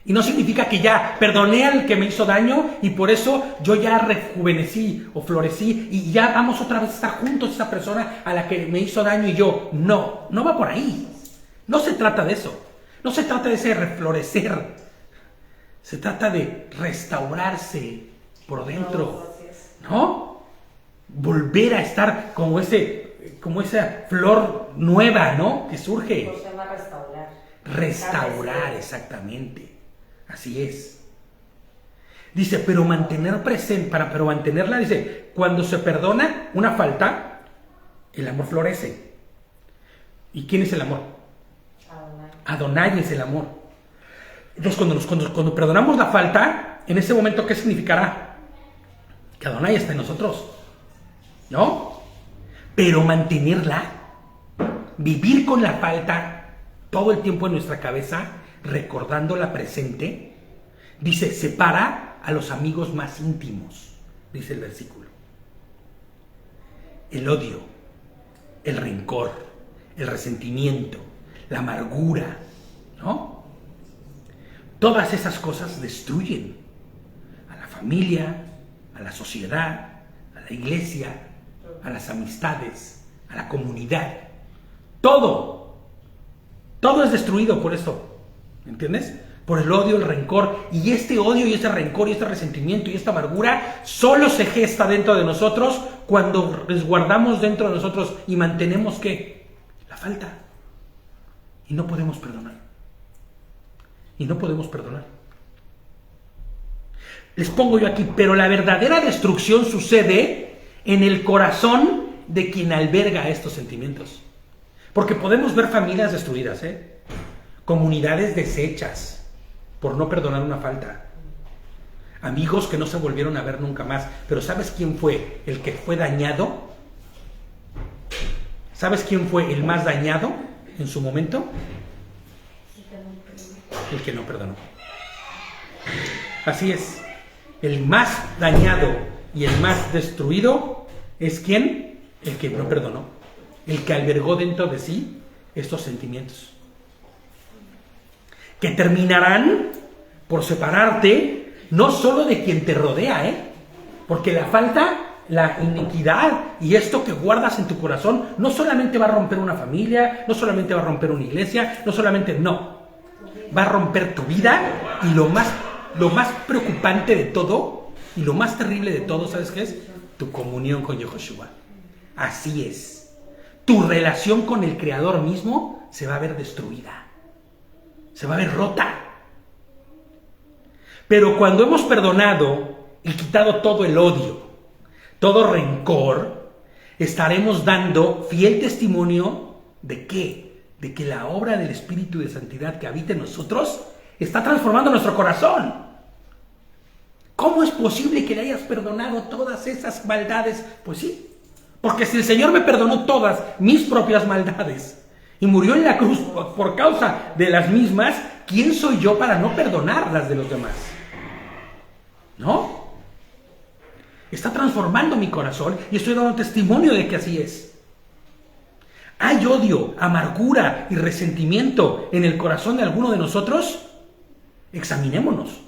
Y no significa que ya perdoné al que me hizo daño y por eso yo ya rejuvenecí o florecí y ya vamos otra vez a estar juntos esa persona a la que me hizo daño y yo. No, no va por ahí. No se trata de eso. No se trata de ese reflorecer. Se trata de restaurarse por dentro, ¿no? Volver a estar como esa flor nueva, ¿no? Que surge. Se llama restaurar. Restaurar, exactamente. Así es. Dice, pero mantener presente, pero mantenerla, dice, cuando se perdona una falta, el amor florece. ¿Y quién es el amor? Adonai es el amor. Entonces, cuando perdonamos la falta, en ese momento, ¿qué significará? Que Adonai está en nosotros, ¿no? Pero mantenerla, vivir con la falta todo el tiempo en nuestra cabeza, recordándola presente, dice, separa a los amigos más íntimos, dice el versículo. El odio, el rencor, el resentimiento, la amargura, ¿no? Todas esas cosas destruyen a la familia, a la sociedad, a la iglesia, a las amistades, a la comunidad. Todo es destruido por esto, ¿entiendes? Por el odio, el rencor. Y este odio y este rencor y este resentimiento y esta amargura solo se gesta dentro de nosotros cuando resguardamos dentro de nosotros y mantenemos ¿qué? La falta. Y no podemos perdonar. Y no podemos perdonar. Les pongo yo aquí, pero la verdadera destrucción sucede en el corazón de quien alberga estos sentimientos. Porque podemos ver familias destruidas, comunidades deshechas por no perdonar una falta, amigos que no se volvieron a ver nunca más. Pero ¿sabes quién fue el que fue dañado? ¿Sabes quién fue el más dañado en su momento? El que no perdonó. Así es. El más dañado y el más destruido es ¿quién? El que no perdonó. El que albergó dentro de sí estos sentimientos. Que terminarán por separarte no solo de quien te rodea, porque la falta, la iniquidad y esto que guardas en tu corazón no solamente va a romper una familia, no solamente va a romper una iglesia, va a romper tu vida. Y lo más preocupante de todo y lo más terrible de todo, ¿sabes qué es? Tu comunión con Yehoshua. Así es. Tu relación con el Creador mismo se va a ver destruida. Se va a ver rota. Pero cuando hemos perdonado y quitado todo el odio, todo rencor, estaremos dando fiel testimonio ¿de qué? De que la obra del Espíritu de Santidad que habita en nosotros está transformando nuestro corazón. ¿Cómo es posible que le hayas perdonado todas esas maldades? Pues sí, porque si el Señor me perdonó todas mis propias maldades y murió en la cruz por causa de las mismas, ¿quién soy yo para no perdonar las de los demás? ¿No? Está transformando mi corazón y estoy dando testimonio de que así es. ¿Hay odio, amargura y resentimiento en el corazón de alguno de nosotros? Examinémonos.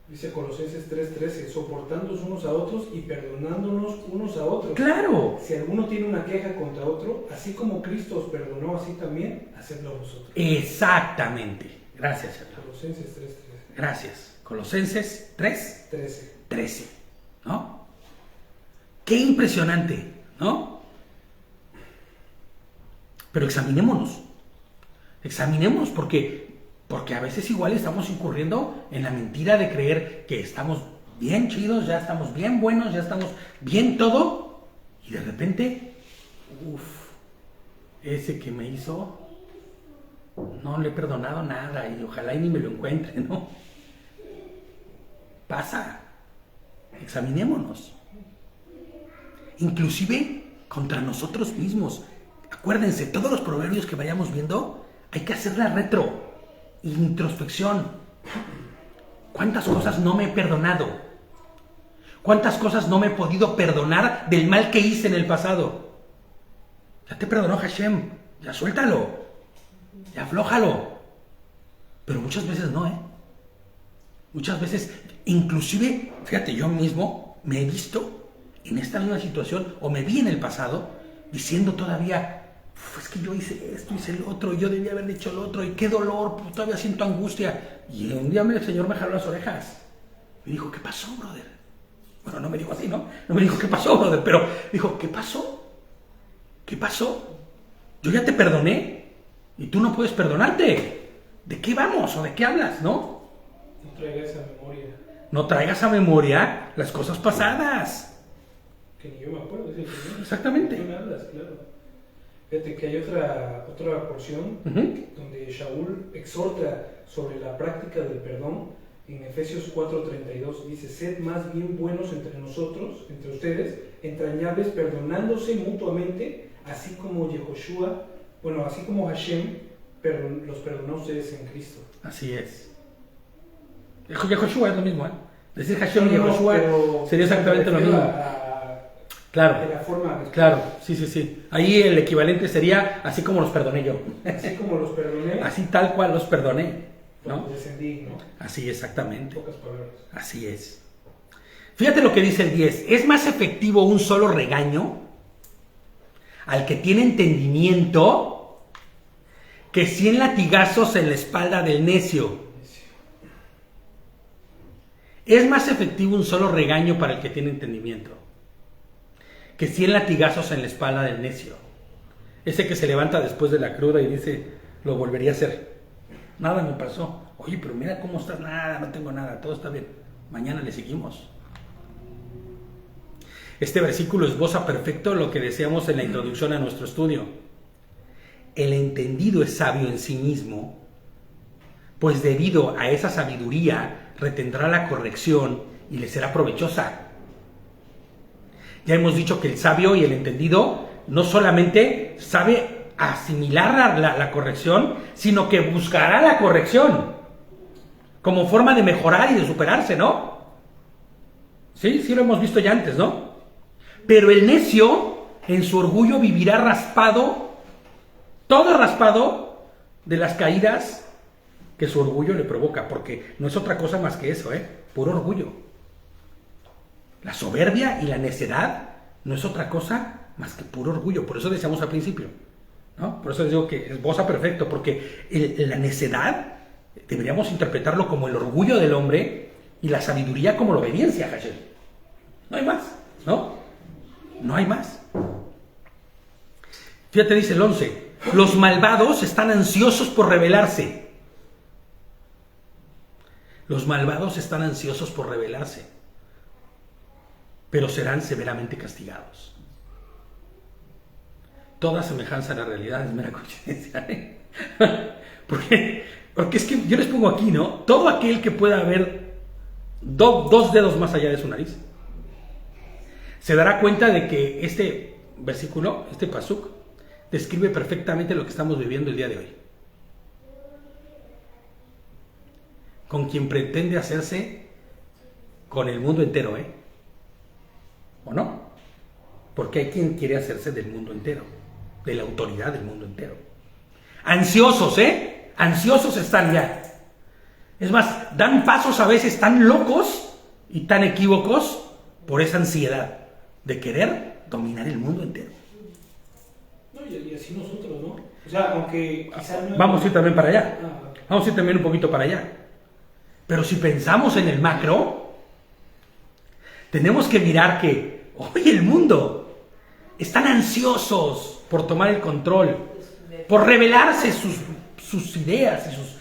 Dice Colosenses 3:13, soportándonos unos a otros y perdonándonos unos a otros. ¡Claro! Si alguno tiene una queja contra otro, así como Cristo os perdonó, así también, hacedlo vosotros. Exactamente. Gracias, hermano. Colosenses 3:13. Gracias. Colosenses 3:13. ¿No? Qué impresionante, ¿no? Pero examinémonos porque a veces igual estamos incurriendo en la mentira de creer que estamos bien chidos, ya estamos bien buenos, ya estamos bien todo, y de repente, ese que me hizo, no le he perdonado nada y ojalá y ni me lo encuentre, ¿no? Pasa. Examinémonos. Inclusive contra nosotros mismos. Acuérdense, todos los proverbios que vayamos viendo, hay que hacer la introspección. ¿Cuántas cosas no me he perdonado? ¿Cuántas cosas no me he podido perdonar del mal que hice en el pasado? Ya te perdonó Hashem, ya suéltalo, ya aflójalo. Pero muchas veces no, Muchas veces, inclusive, fíjate, yo mismo me he visto en esta misma situación, o me vi en el pasado, diciendo todavía, es que yo hice esto, hice el otro, yo debía haber dicho el otro, y qué dolor, pues, todavía siento angustia. Y un día el Señor me jaló las orejas. Me dijo, ¿qué pasó, brother? Bueno, no me dijo así, ¿no? No me dijo, ¿qué pasó, brother? Pero dijo, ¿qué pasó? ¿Qué pasó? Yo ya te perdoné, y tú no puedes perdonarte. ¿De qué vamos o de qué hablas, no? No traigas esa memoria. no traigas a memoria las cosas pasadas. Que ni yo me acuerdo, dice el Señor. Exactamente. No me hablas, claro. Fíjate que hay otra porción Ujú. donde Shaul exhorta sobre la práctica del perdón. En Efesios 4:32 dice: sed más bien buenos entre nosotros, entre ustedes, entrañables, perdonándose mutuamente, así como así como Hashem los perdonó a ustedes en Cristo. Así es. Yehoshua es lo mismo, ¿eh? Decir Hashem y No, Yehoshua pero sería exactamente lo mismo. Claro, De la forma claro, sí. Ahí el equivalente sería así como los perdoné yo. así como los perdoné, Así tal cual los perdoné, ¿no? descendí, ¿no? Así exactamente. Pocas palabras. Así es. Fíjate lo que dice el 10. Es más efectivo un solo regaño al que tiene entendimiento que 100 latigazos en la espalda del necio. Es más efectivo un solo regaño para el que tiene entendimiento que 100 latigazos en la espalda del necio. Ese que se levanta después de la cruda y dice, lo volvería a hacer. Nada me pasó. Oye, pero mira cómo estás. Nada, no tengo nada, todo está bien. Mañana le seguimos. Este versículo esboza perfecto lo que decíamos en la introducción a nuestro estudio. El entendido es sabio en sí mismo, pues debido a esa sabiduría retendrá la corrección y le será provechosa. Ya hemos dicho que el sabio y el entendido no solamente sabe asimilar la corrección, sino que buscará la corrección como forma de mejorar y de superarse, ¿no? Sí lo hemos visto ya antes, ¿no? Pero el necio en su orgullo vivirá raspado, todo raspado de las caídas que su orgullo le provoca, porque no es otra cosa más que eso, puro orgullo. La soberbia y la necedad no es otra cosa más que puro orgullo. Por eso decíamos al principio, ¿no? Por eso les digo que esboza perfecto, porque la necedad deberíamos interpretarlo como el orgullo del hombre y la sabiduría como la obediencia a Hashem. No hay más, ¿no? No hay más. Fíjate, dice el 11. Los malvados están ansiosos por rebelarse. Los malvados están ansiosos por rebelarse, pero serán severamente castigados. Toda semejanza a la realidad es mera coincidencia, ¿eh? Porque es que yo les pongo aquí, ¿no? Todo aquel que pueda ver dos dedos más allá de su nariz se dará cuenta de que este versículo, este pasuk, describe perfectamente lo que estamos viviendo el día de hoy. Con quien pretende hacerse con el mundo entero, ¿o no? Porque hay quien quiere hacerse del mundo entero, de la autoridad del mundo entero. Ansiosos, ansiosos están ya. Es más, dan pasos a veces tan locos y tan equívocos por esa ansiedad de querer dominar el mundo entero. No, y así nosotros, ¿no? O sea, aunque quizá no... Vamos a ir también para allá. Vamos a ir también un poquito para allá. Pero si pensamos en el macro, tenemos que mirar que hoy el mundo están ansiosos por tomar el control, por revelarse sus ideas y sus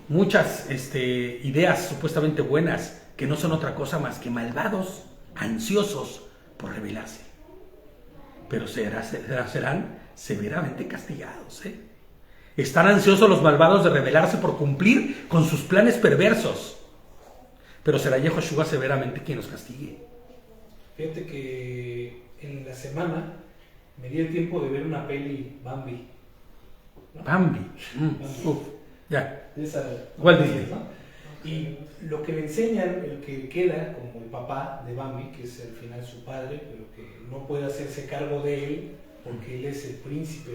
muchas ideas supuestamente buenas, que no son otra cosa más que malvados, ansiosos por revelarse. Pero serán severamente castigados, Están ansiosos los malvados de rebelarse por cumplir con sus planes perversos, pero será Yehoshua severamente quien los castigue. Fíjate que en la semana me di el tiempo de ver una peli, Bambi. ¿No? Bambi. Ya. Esa, Walt Disney. ¿no? Y lo que le enseñan, el que queda como el papá de Bambi, que es al final su padre, pero que no puede hacerse cargo de él, porque él es el príncipe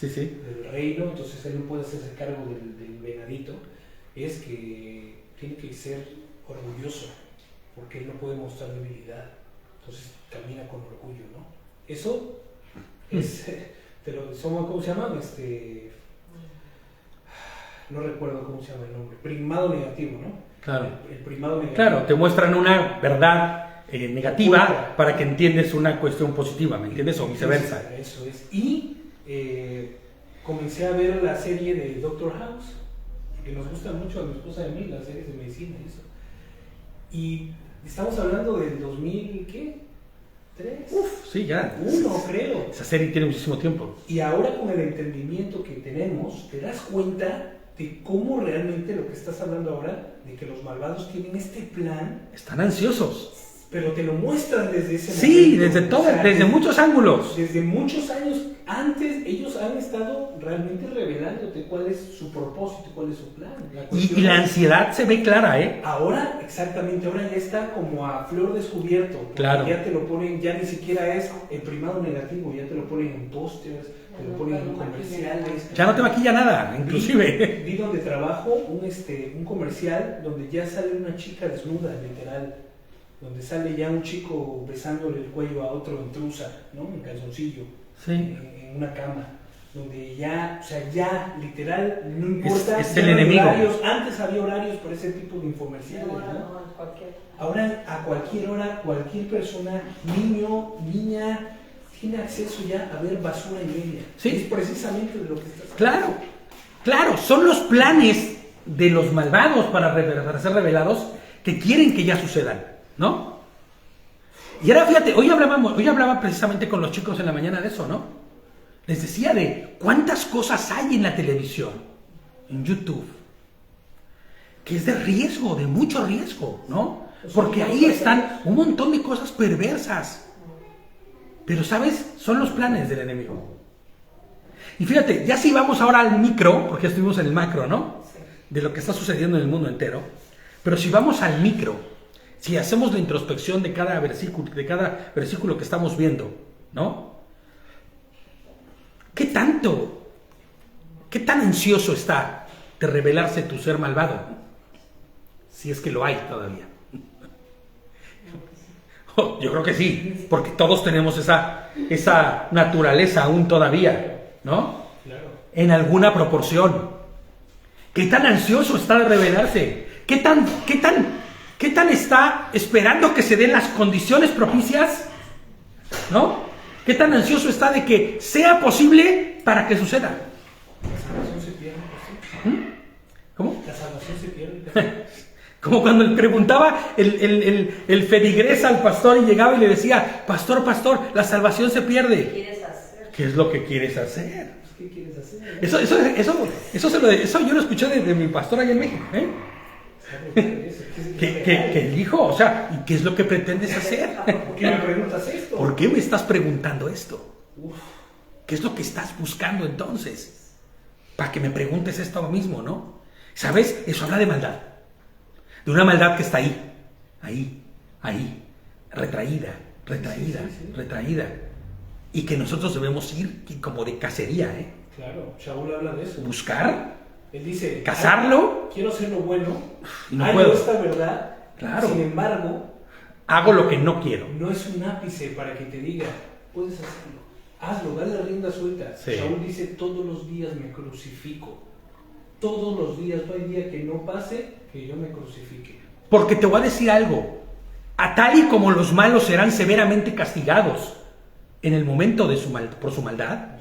del reino, entonces él no puede hacerse cargo del venadito, es que tiene que ser orgulloso, porque él no puede mostrar debilidad, entonces camina con orgullo, ¿no? Eso es, ¿cómo se llama? No recuerdo cómo se llama el nombre, primado negativo, ¿no? Claro. El primado negativo. Claro, te muestran una verdad negativa para que entiendes una cuestión positiva, ¿me entiendes? O viceversa. Eso es. Y comencé a ver la serie de Doctor House, que nos gustan mucho a mi esposa y a mí, las series de medicina y eso. Y estamos hablando del 2000, ¿qué? ¿3? Uf, sí, ya. Uno, creo. Esa serie tiene muchísimo tiempo. Y ahora con el entendimiento que tenemos, te das cuenta de cómo realmente lo que estás hablando ahora, de que los malvados tienen este plan, Están ansiosos. pero te lo muestran desde ese momento. Sí, desde todo, O sea, desde muchos ángulos. Desde muchos años antes, ellos han estado realmente revelándote cuál es su propósito, cuál es su plan. Y la ansiedad se ve clara, ¿eh? Ahora, exactamente, ahora ya está como a flor descubierto. Porque Claro. ya te lo ponen, ya ni siquiera es el primado negativo, ya te lo ponen en pósters, te lo ponen en comerciales. Ya no te maquilla nada, inclusive. Vi donde trabajo un comercial donde ya sale una chica desnuda, literal. Donde sale ya un chico besándole el cuello a otro en trusa, ¿no? En calzoncillo, Sí. en una cama. Donde ya, o sea, ya literal, no importa. Es ya el no hay enemigo. horarios. Antes había horarios para ese tipo de infomerciales, No, ¿no? no, cualquier. Ahora, a cualquier hora, cualquier persona, niño, niña, tiene acceso ya a ver basura y media. Sí. Es precisamente de lo que estás hablando. Claro, claro, son los planes de los malvados para ser revelados que quieren que ya sucedan, ¿no? Y ahora fíjate, hoy hablaba precisamente con los chicos en la mañana de eso, ¿no? Les decía de cuántas cosas hay en la televisión, en YouTube, que es de riesgo, de mucho riesgo, ¿no? Porque ahí están un montón de cosas perversas. Pero, ¿sabes? Son los planes del enemigo. Y fíjate, ya si vamos ahora al micro, porque ya estuvimos en el macro, ¿no? Sí. De lo que está sucediendo en el mundo entero. Pero si vamos al micro, si hacemos la introspección de cada versículo que estamos viendo, ¿no? ¿Qué tan ansioso está de revelarse tu ser malvado? Si es que lo hay todavía. Oh, yo creo que sí, porque todos tenemos esa naturaleza aún todavía, ¿no? Claro. En alguna proporción. ¿Qué tan ansioso está de revelarse? ¿Qué tan está esperando que se den las condiciones propicias? ¿No? ¿Qué tan ansioso está de que sea posible para que suceda? La salvación se pierde, pues, sí. ¿Cómo? La salvación se pierde. Como cuando le preguntaba el feligrés al pastor y llegaba y le decía, pastor, la salvación se ¿Qué pierde. quieres hacer? ¿Qué es lo que quieres hacer? ¿Qué quieres hacer? Eso yo lo escuché de mi pastor allá en México, ¿eh? Que dijo, o sea, ¿y qué es lo que pretendes hacer? ¿Por qué me preguntas esto? ¿Por qué me estás preguntando esto? Uf, ¿Qué es lo que estás buscando entonces? Para que me preguntes esto mismo, ¿no? ¿Sabes? Eso habla de maldad. De una maldad que está ahí, retraída, retraída. Y que nosotros debemos ir como de cacería, ¿eh? claro, Shaul habla de eso. Buscar, Él dice, cazarlo, quiero hacer lo bueno, y no hallo puedo. esta verdad, Claro. sin embargo, Hago lo que no quiero. no es un ápice para que te diga, puedes hacerlo, hazlo, dale rienda suelta. Sí. Shaul dice, todos los días me crucifico. Todos los días, no hay día que no pase que yo me crucifique. Porque te voy a decir algo. A tal y como los malos serán severamente castigados en el momento de por su maldad,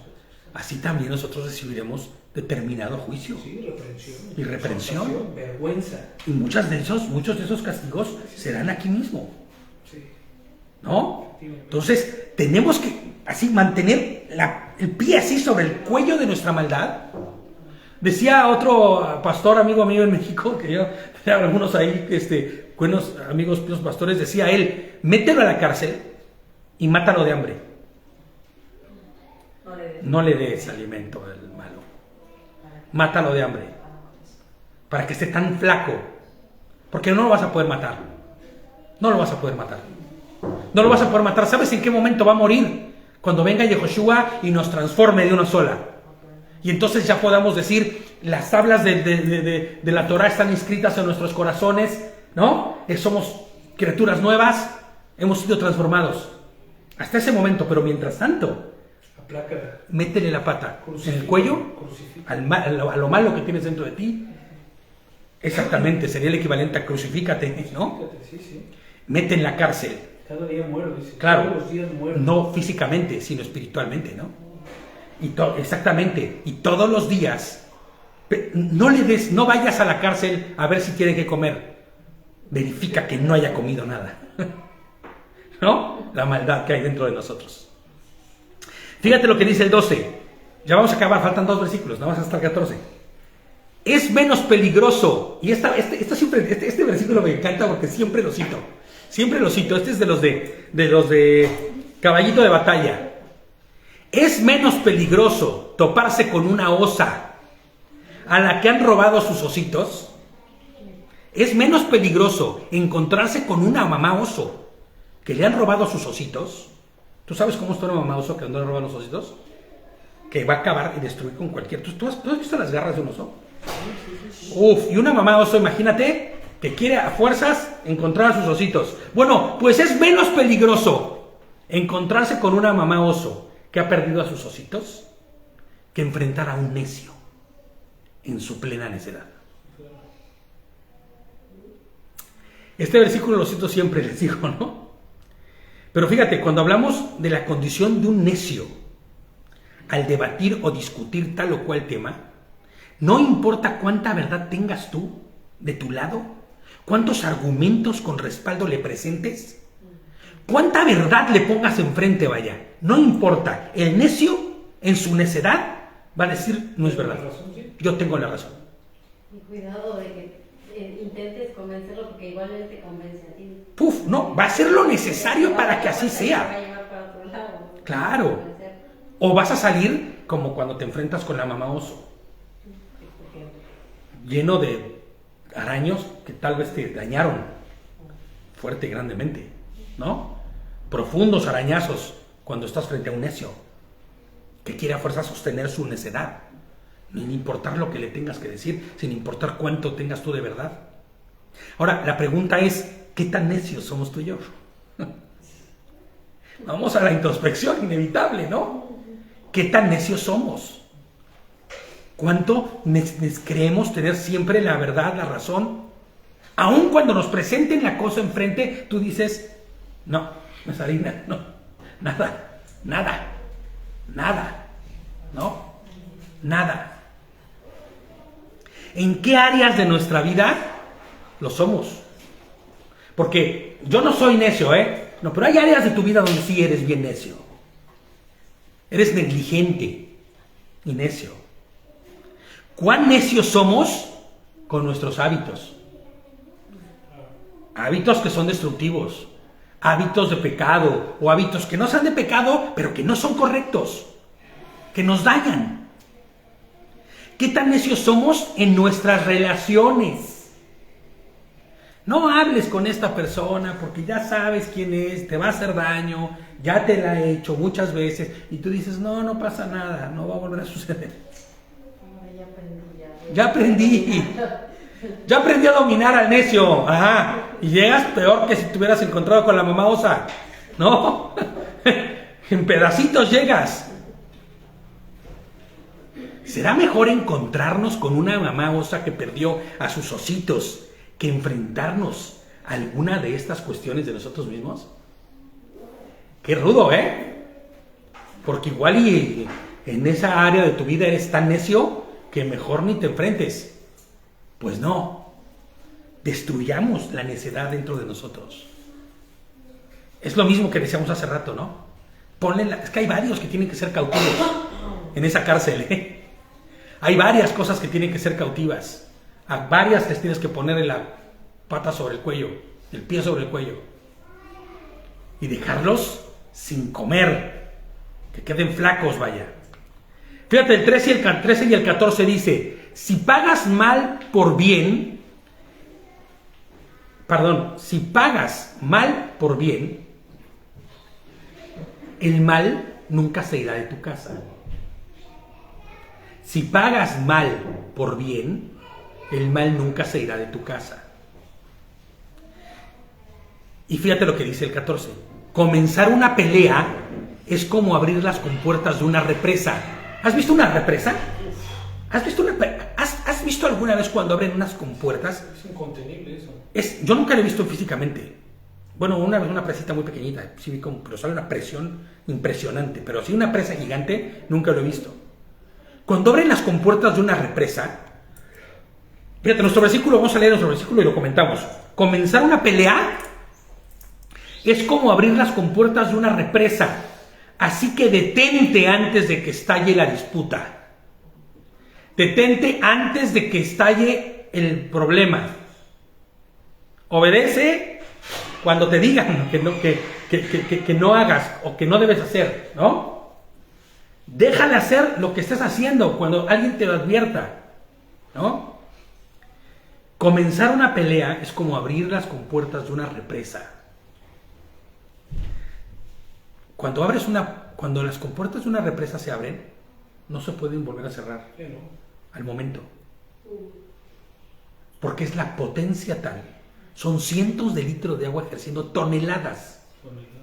así también nosotros recibiremos determinado juicio. Sí, reprensión. Y reprensión. exaltación, vergüenza. Y muchos de esos castigos serán aquí mismo, Sí. ¿no? Entonces, tenemos que así mantener el pie así sobre el cuello de nuestra maldad. Decía otro pastor, amigo mío en México, que yo tenía algunos ahí, buenos amigos, los pastores, decía él, mételo a la cárcel y mátalo de hambre. No le des alimento al malo. Mátalo de hambre. Para que esté tan flaco. Porque no lo vas a poder matar. No lo vas a poder matar. No lo vas a poder matar. ¿Sabes en qué momento va a morir? Cuando venga Yehoshua y nos transforme de una sola. Y entonces ya podamos decir, las tablas de la Torah están inscritas en nuestros corazones, ¿no? Somos criaturas nuevas, hemos sido transformados. Hasta ese momento, pero mientras tanto, Aplácala. métele la pata en el Crucifica. cuello, Crucifica. a lo malo que tienes dentro de ti. Exactamente, sería el equivalente a crucifícate, ¿no? Fíjate, sí, sí. Mete en la cárcel. Cada día muero, dice. Claro, Todos los días muero. no físicamente, sino espiritualmente, ¿no? Exactamente, y todos los días No vayas a la cárcel a ver si tiene que comer. Verifica que no haya comido nada. ¿No? La maldad que hay dentro de nosotros. Fíjate lo que dice el 12. Ya vamos a acabar, faltan 2 versículos, nada más hasta el 14. Es menos peligroso. Y este versículo me encanta porque siempre lo cito. Siempre lo cito. Este es de los de Caballito de Batalla. Es menos peligroso toparse con una osa a la que han robado sus ositos. Es menos peligroso encontrarse con una mamá oso que le han robado sus ositos. ¿Tú sabes cómo está una mamá oso que le han robado los ositos? Que va a acabar y destruir con cualquier... ¿Tú has visto las garras de un oso? Uf, y una mamá oso, imagínate, que quiere a fuerzas encontrar a sus ositos. Bueno, pues es menos peligroso encontrarse con una mamá oso que ha perdido a sus ositos que enfrentar a un necio en su plena necedad. Este versículo lo cito siempre, les digo, ¿no? Pero fíjate, cuando hablamos de la condición de un necio al debatir o discutir tal o cual tema, no importa cuánta verdad tengas tú de tu lado, cuántos argumentos con respaldo le presentes, cuánta verdad le pongas enfrente, vaya, no importa, el necio en su necedad va a decir, no es verdad, yo tengo la razón. Y cuidado de que intentes convencerlo porque igual él te convence a ti. Puf, no, va a ser lo necesario para que así sea. Va a llevar para otro lado. Claro. O vas a salir como cuando te enfrentas con la mamá oso, lleno de araños que tal vez te dañaron fuerte y grandemente, ¿no? Profundos arañazos cuando estás frente a un necio que quiere a fuerza sostener su necedad, sin importar lo que le tengas que decir, sin importar cuánto tengas tú de verdad. Ahora, la pregunta es, ¿qué tan necios somos tú y yo? Vamos a la introspección inevitable, ¿no? ¿Qué tan necios somos? ¿Cuánto creemos tener siempre la verdad, la razón? Aun cuando nos presenten la cosa enfrente, tú dices, no, Mesarina, no, nada, ¿no? Nada. ¿En qué áreas de nuestra vida lo somos? Porque yo no soy necio, no, pero hay áreas de tu vida donde sí eres bien necio. Eres negligente y necio. ¿Cuán necios somos con nuestros hábitos? Hábitos que son destructivos, hábitos de pecado o hábitos que no sean de pecado, pero que no son correctos, que nos dañan. ¿Qué tan necios somos en nuestras relaciones? No hables con esta persona porque ya sabes quién es, te va a hacer daño, ya te la he hecho muchas veces y tú dices, no pasa nada, no va a volver a suceder. Ya aprendí a dominar al necio, y llegas peor que si te hubieras encontrado con la mamá osa, ¿no? En pedacitos llegas. ¿Será mejor encontrarnos con una mamá osa que perdió a sus ositos que enfrentarnos a alguna de estas cuestiones de nosotros mismos? Qué rudo, Porque igual y en esa área de tu vida eres tan necio que mejor ni te enfrentes. Pues no, destruyamos la necedad dentro de nosotros. Es lo mismo que decíamos hace rato, ¿no? Es que hay varios que tienen que ser cautivos en esa cárcel, Hay varias cosas que tienen que ser cautivas. A varias les tienes que poner la pata sobre el cuello, el pie sobre el cuello. Y dejarlos sin comer, que queden flacos, vaya. Fíjate, el 13 y el 14 dice, si pagas mal por bien, el mal nunca se irá de tu casa. Si pagas mal por bien, el mal nunca se irá de tu casa. Y fíjate lo que dice el 14. Comenzar una pelea es como abrir las compuertas de una represa. ¿Has visto una represa? ¿Has visto alguna vez cuando abren unas compuertas? Es incontenible eso. Yo nunca lo he visto físicamente. Bueno, una vez una presita muy pequeñita, sí vi pero sale una presión impresionante. Pero así una presa gigante, nunca lo he visto. Cuando abren las compuertas de una represa, Fíjate, nuestro versículo, vamos a leer nuestro versículo y lo comentamos. Comenzar una pelea es como abrir las compuertas de una represa. Así que detente antes de que estalle la disputa. Detente antes de que estalle el problema. Obedece cuando te digan que no hagas o que no debes hacer, ¿no? Déjale hacer lo que estés haciendo cuando alguien te lo advierta, ¿no? Comenzar una pelea es como abrir las compuertas de una represa. Cuando las compuertas de una represa se abren, no se pueden volver a cerrar al momento. Porque es la potencia tal. Son cientos de litros de agua ejerciendo toneladas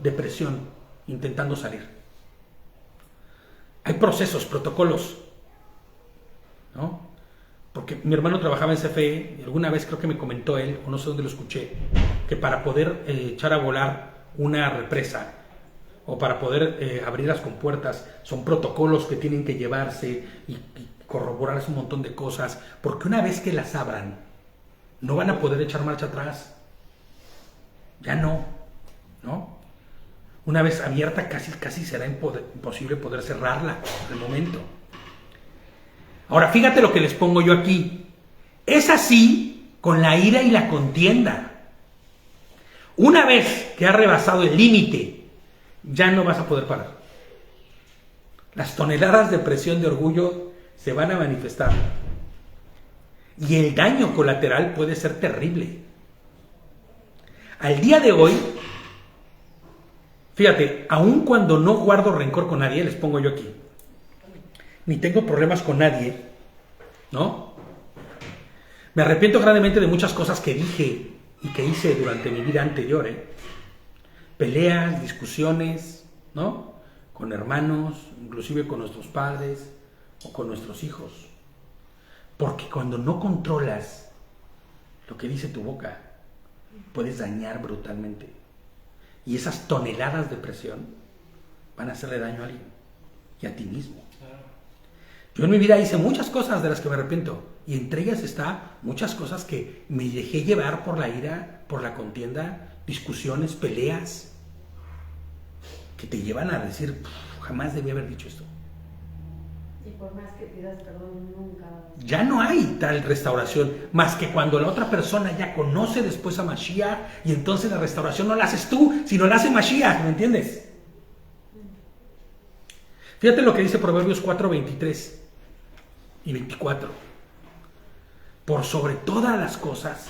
de presión intentando salir. Hay procesos, protocolos, ¿no? Porque mi hermano trabajaba en CFE y alguna vez creo que me comentó él, o no sé dónde lo escuché, que para poder echar a volar una represa o para poder abrir las compuertas son protocolos que tienen que llevarse y corroborarse un montón de cosas, porque una vez que las abran no van a poder echar marcha atrás. Ya no, ¿no? Una vez abierta casi será imposible poder cerrarla de momento. Ahora fíjate lo que les pongo yo aquí. Es así con la ira y la contienda. Una vez que has rebasado el límite, ya no vas a poder parar. Las toneladas de presión de orgullo se van a manifestar. Y el daño colateral puede ser terrible. Al día de hoy, fíjate, aun cuando no guardo rencor con nadie, les pongo yo aquí, ni tengo problemas con nadie, ¿no? Me arrepiento grandemente de muchas cosas que dije y que hice durante mi vida anterior, peleas, discusiones, ¿no? Con hermanos, inclusive con nuestros padres o con nuestros hijos. Porque cuando no controlas lo que dice tu boca, puedes dañar brutalmente. Y esas toneladas de presión van a hacerle daño a alguien y a ti mismo. Yo en mi vida hice muchas cosas de las que me arrepiento. Y entre ellas está muchas cosas que me dejé llevar por la ira, por la contienda, discusiones, peleas, que te llevan a decir, jamás debí haber dicho esto. Y por más que pidas perdón, nunca. Ya no hay tal restauración, más que cuando la otra persona ya conoce después a Mashiach, y entonces la restauración no la haces tú, sino la hace Mashiach, ¿me entiendes? Fíjate lo que dice Proverbios 4, 23 y 24. Por sobre todas las cosas,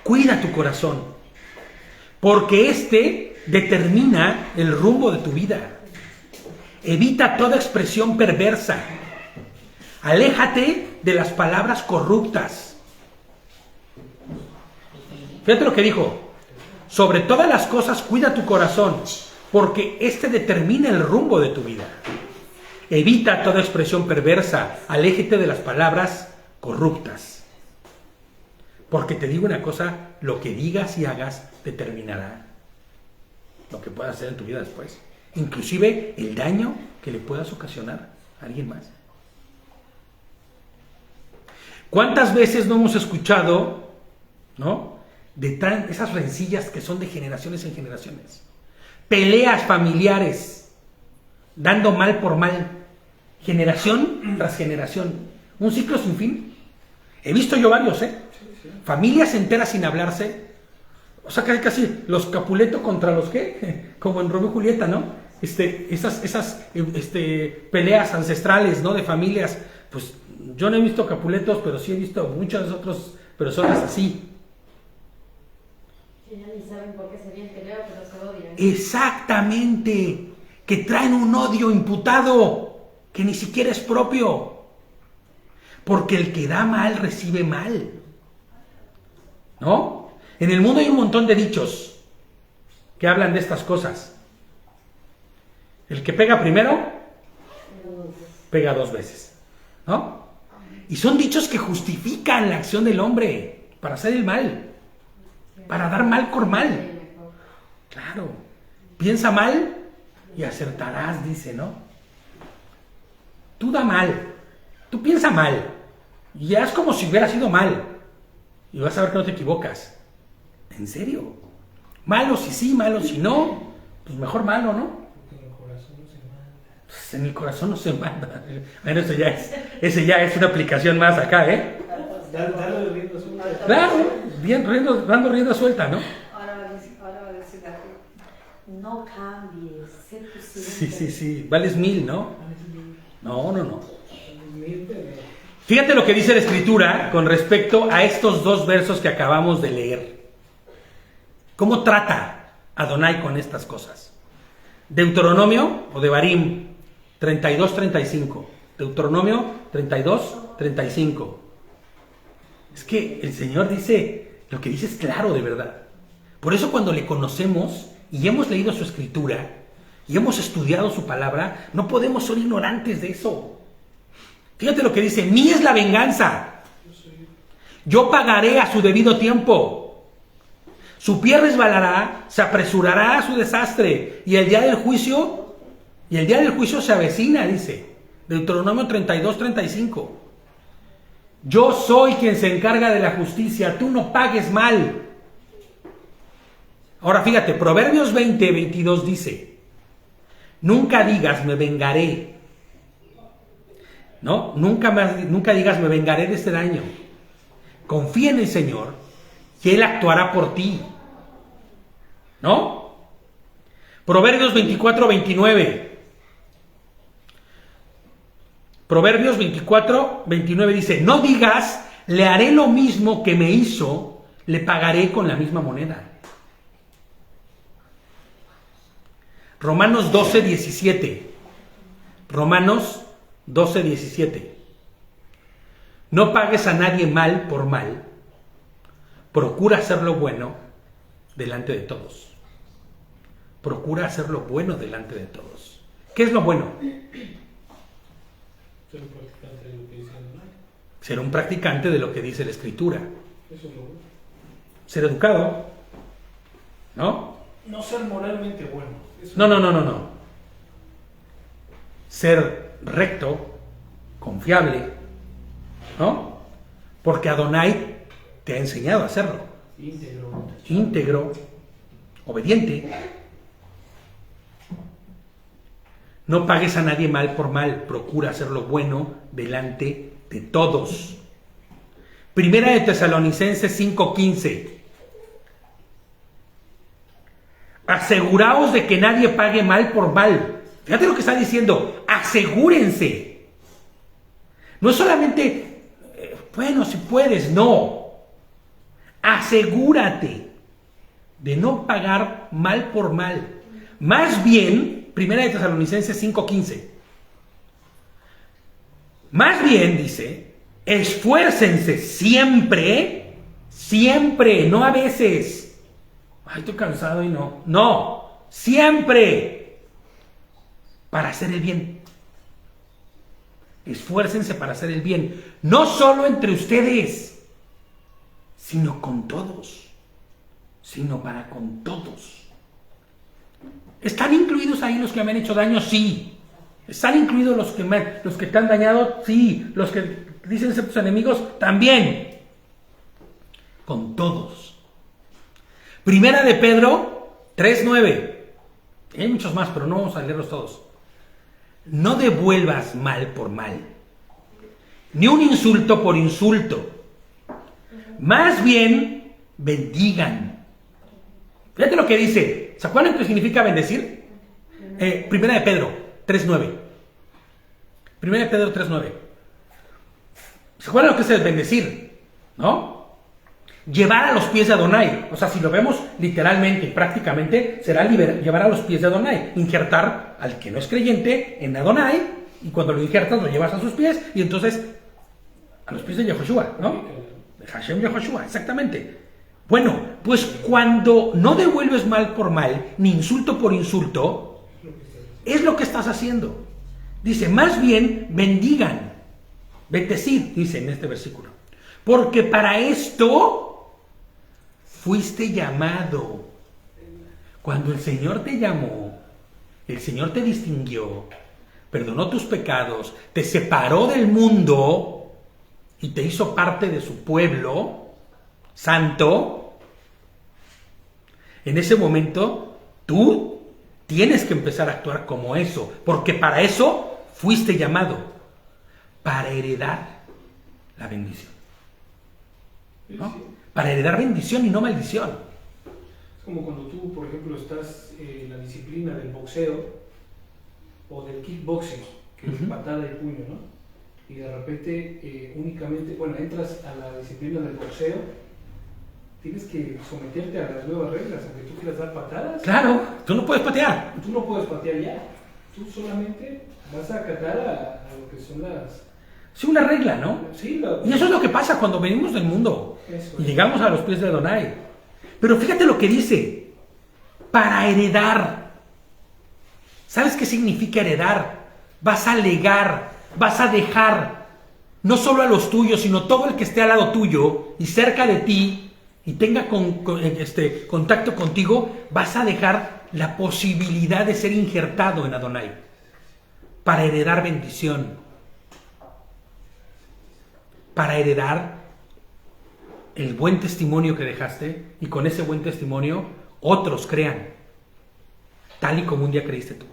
cuida tu corazón, porque este determina el rumbo de tu vida. Evita toda expresión perversa. Aléjate de las palabras corruptas. Fíjate lo que dijo. Sobre todas las cosas, cuida tu corazón, porque este determina el rumbo de tu vida. Evita toda expresión perversa. Aléjate de las palabras corruptas. Porque te digo una cosa, lo que digas y hagas determinará lo que puedas hacer en tu vida después. Inclusive el daño que le puedas ocasionar a alguien más. ¿Cuántas veces no hemos escuchado, ¿no?, de esas rencillas que son de generaciones en generaciones? Peleas familiares, dando mal por mal, generación tras generación. Un ciclo sin fin. He visto yo varios, familias enteras sin hablarse. O sea, casi los Capuleto contra los que, como en Romeo y Julieta, ¿no? Esas peleas ancestrales, ¿no?, de familias. Pues yo no he visto Capuletos, pero sí he visto muchas otras personas así. Que ya ni saben por qué se habían peleado, pero se odian. Exactamente. Que traen un odio imputado, que ni siquiera es propio. Porque el que da mal recibe mal, ¿no? En el mundo hay un montón de dichos que hablan de estas cosas. El que pega primero, pega dos veces, ¿no? Y son dichos que justifican la acción del hombre para hacer el mal, para dar mal por mal. Claro, piensa mal y acertarás, dice, ¿no? Tú da mal, tú piensa mal Y ya es como si hubiera sido mal. Y vas a ver que no te equivocas. ¿En serio? Malo si sí, malo si no. Pues mejor malo, ¿no? Porque en el corazón no se manda. Pues en el corazón no se manda. Bueno, ese ya es una aplicación más acá, ¿eh? Dale rienda suelta. Claro, bien, dando rienda suelta, ¿no? Ahora va a decir David, no cambies, sé tú Sí, siempre. sí. Vales 1000, ¿no? No. Pero Fíjate lo que dice la Escritura con respecto a estos dos versos que acabamos de leer. ¿Cómo trata Adonai con estas cosas? Deuteronomio o Devarim 32-35. Deuteronomio 32-35. Es que el Señor dice, lo que dice es claro de verdad. Por eso cuando le conocemos y hemos leído su Escritura y hemos estudiado su palabra, no podemos ser ignorantes de eso. Fíjate lo que dice, mía es la venganza. Yo pagaré a su debido tiempo. Su pie resbalará, se apresurará a su desastre, y el día del juicio se avecina, dice. Deuteronomio 32-35. Yo soy quien se encarga de la justicia, tú no pagues mal. Ahora fíjate, Proverbios 20-22 dice, nunca digas me vengaré. ¿No? Nunca digas me vengaré de este daño. Confía en el Señor que Él actuará por ti. ¿No? Proverbios 24-29. Proverbios 24-29 dice, no digas, le haré lo mismo que me hizo, le pagaré con la misma moneda. Romanos 12-17. Romanos 12:17. No pagues a nadie mal por mal. Procura hacer lo bueno delante de todos. Procura hacer lo bueno delante de todos. ¿Qué es lo bueno? ser un practicante de lo que dice Adonai. Ser un practicante de lo que dice la Escritura. Eso es lo bueno. Ser educado. ¿No? No ser moralmente bueno. Eso No. Ser recto, confiable, ¿no? Porque Adonai te ha enseñado a hacerlo. Íntegro, obediente. No pagues a nadie mal por mal, procura hacer lo bueno delante de todos. Primera de Tesalonicenses 5:15. Aseguraos de que nadie pague mal por mal. Fíjate lo que está diciendo, asegúrense. No es solamente, bueno, si puedes, no. Asegúrate de no pagar mal por mal. Más bien, Primera de Tesalonicenses 5:15. Más bien, dice, esfuércense siempre, no a veces. Ay, estoy cansado y no. No, siempre. Para hacer el bien. Esfuércense para hacer el bien. No solo entre ustedes, sino con todos. Sino para con todos. ¿Están incluidos ahí los que me han hecho daño? Sí. ¿Están incluidos los que te han dañado? Sí. ¿Los que dicen ser tus enemigos? También. Con todos. Primera de Pedro 3:9. Hay muchos más, pero no vamos a leerlos todos. No devuelvas mal por mal, ni un insulto por insulto. Más bien, bendigan. Fíjate lo que dice. ¿Se acuerdan qué significa bendecir? Primera de Pedro 3:9. Primera de Pedro 3:9. ¿Se acuerdan lo que es bendecir? ¿No? Llevar a los pies de Adonai. O sea, si lo vemos literalmente, prácticamente, será llevar a los pies de Adonai. Injertar al que no es creyente en Adonai, y cuando lo injertas lo llevas a sus pies, y entonces a los pies de Yehoshua, ¿no? De Hashem Yehoshua, exactamente. Bueno, pues cuando no devuelves mal por mal, ni insulto por insulto, es lo que estás haciendo. Dice, más bien bendigan. Bendecid, dice en este versículo. Porque para esto fuiste llamado. Cuando el Señor te llamó, el Señor te distinguió, perdonó tus pecados, te separó del mundo, y te hizo parte de su pueblo santo, en ese momento tú tienes que empezar a actuar como eso, porque para eso fuiste llamado, para heredar la bendición, ¿no? Para heredar bendición y no maldición. Es como cuando tú, por ejemplo, estás en la disciplina del boxeo o del kickboxing, que es patada y puño, ¿no? Y de repente únicamente, bueno, entras a la disciplina del boxeo, tienes que someterte a las nuevas reglas, aunque tú quieras dar patadas. Claro, tú no puedes patear. Tú no puedes patear ya, tú solamente vas a acatar a lo que son las... Es una regla, ¿no? Sí, Y eso es lo que pasa cuando venimos del mundo y llegamos a los pies de Adonai. Pero fíjate lo que dice, para heredar. ¿Sabes qué significa heredar? Vas a legar, vas a dejar, no solo a los tuyos, sino todo el que esté al lado tuyo y cerca de ti y tenga contacto contigo, vas a dejar la posibilidad de ser injertado en Adonai, para heredar bendición, para heredar el buen testimonio que dejaste, y con ese buen testimonio otros crean, tal y como un día creíste tú.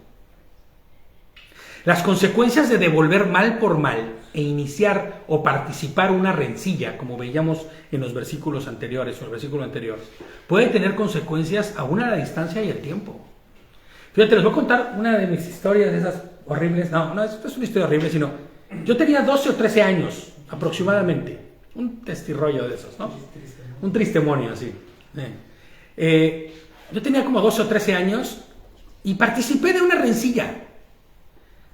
Las consecuencias de devolver mal por mal e iniciar o participar una rencilla, como veíamos en los versículos anteriores o el versículo anterior, puede tener consecuencias aún a la distancia y el tiempo. Fíjate, les voy a contar una de mis historias de esas horribles. No, esto es una historia horrible, sino yo tenía 12 o 13 años aproximadamente, un testirollo de esos, ¿no? Un tristemonio así. Yo tenía como 12 o 13 años y participé de una rencilla.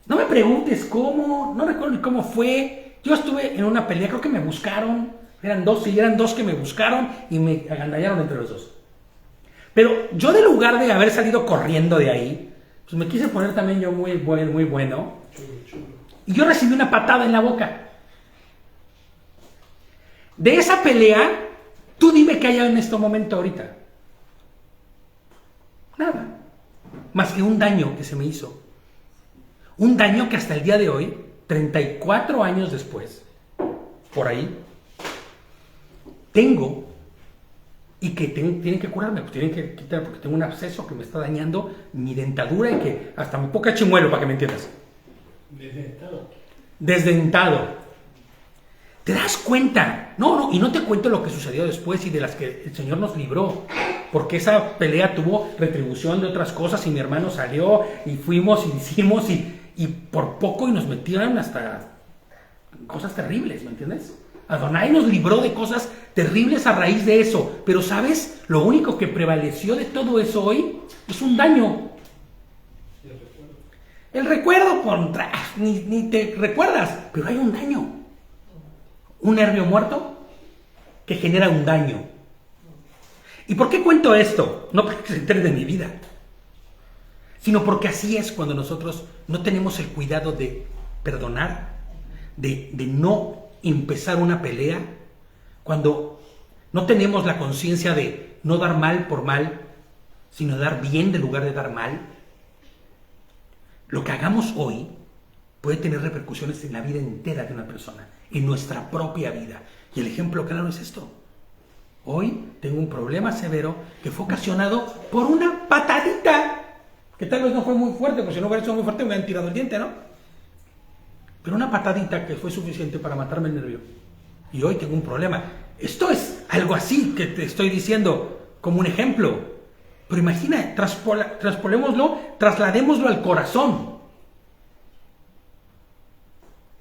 No me preguntes cómo, no recuerdo ni cómo fue. Yo estuve en una pelea, creo que me buscaron, eran dos que me buscaron y me agandallaron entre los dos. Pero yo, de lugar de haber salido corriendo de ahí, pues me quise poner también yo muy bueno. Y yo recibí una patada en la boca. De esa pelea, tú dime qué hay en este momento ahorita. Nada. Más que un daño que se me hizo. Un daño que hasta el día de hoy, 34 años después, por ahí, tengo, y que tienen que curarme, pues tienen que quitar, porque tengo un absceso que me está dañando mi dentadura y que hasta me poca chimuelo, para que me entiendas. Desdentado. ¿Te das cuenta? No, y no te cuento lo que sucedió después y de las que el Señor nos libró, porque esa pelea tuvo retribución de otras cosas y mi hermano salió y fuimos y hicimos y por poco y nos metieron hasta cosas terribles, ¿me entiendes? Adonai nos libró de cosas terribles a raíz de eso, pero ¿sabes? Lo único que prevaleció de todo eso hoy es un daño. El recuerdo contra... Ni te recuerdas, pero hay un daño. Un nervio muerto que genera un daño. ¿Y por qué cuento esto? No para que se entere de mi vida, sino porque así es cuando nosotros no tenemos el cuidado de perdonar, de no empezar una pelea, cuando no tenemos la conciencia de no dar mal por mal, sino dar bien en lugar de dar mal. Lo que hagamos hoy puede tener repercusiones en la vida entera de una persona, en nuestra propia vida. Y el ejemplo claro es esto. Hoy tengo un problema severo que fue ocasionado por una patadita, que tal vez no fue muy fuerte, porque si no hubiera sido muy fuerte me hubieran tirado el diente, ¿no? Pero una patadita que fue suficiente para matarme el nervio. Y hoy tengo un problema. Esto es algo así que te estoy diciendo como un ejemplo. Pero imagina, trasladémoslo al corazón.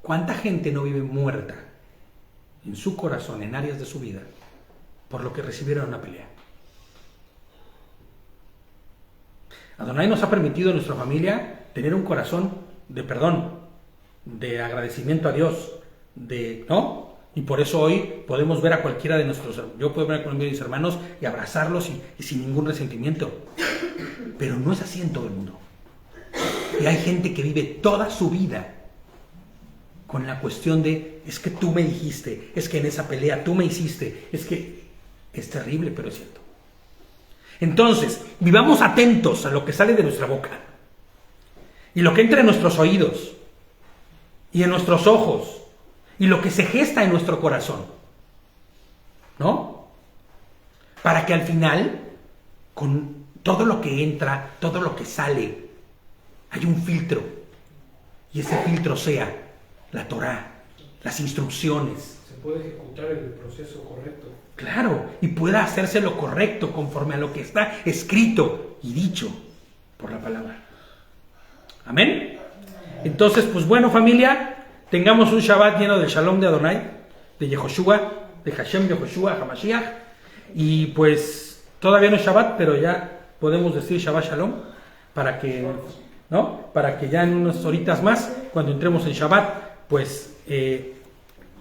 ¿Cuánta gente no vive muerta en su corazón, en áreas de su vida, por lo que recibieron una pelea? Adonai nos ha permitido en nuestra familia tener un corazón de perdón, de agradecimiento a Dios, ¿no? Y por eso hoy podemos ver a cualquiera de yo puedo ver a cualquiera de mis hermanos y abrazarlos y sin ningún resentimiento. Pero no es así en todo el mundo. Y hay gente que vive toda su vida con la cuestión de, es que tú me dijiste, es que en esa pelea tú me hiciste, es que es terrible, pero es cierto. Entonces, vivamos atentos a lo que sale de nuestra boca y lo que entra en nuestros oídos y en nuestros ojos y lo que se gesta en nuestro corazón, ¿no? Para que al final, con todo lo que entra, todo lo que sale, hay un filtro, y ese filtro sea la Torá, las instrucciones. Se puede ejecutar el proceso correcto. Claro, y pueda hacerse lo correcto conforme a lo que está escrito y dicho por la palabra. Amén. Entonces, pues bueno, familia, tengamos un Shabbat lleno del Shalom de Adonai, de Yehoshua, de Hashem, Yehoshua, Hamashiach. Y pues todavía no es Shabbat, pero ya podemos decir Shabbat Shalom para que, ¿no? Para que ya en unas horitas más, cuando entremos en Shabbat, pues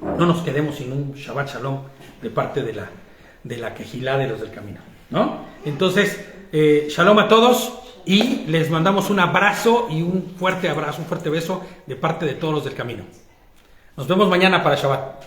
no nos quedemos sin un Shabbat Shalom de parte de la Kehilá de los del camino, ¿no? Entonces, Shalom a todos. Y les mandamos un abrazo y un fuerte abrazo, un fuerte beso de parte de todos los del camino. Nos vemos mañana para Shabbat.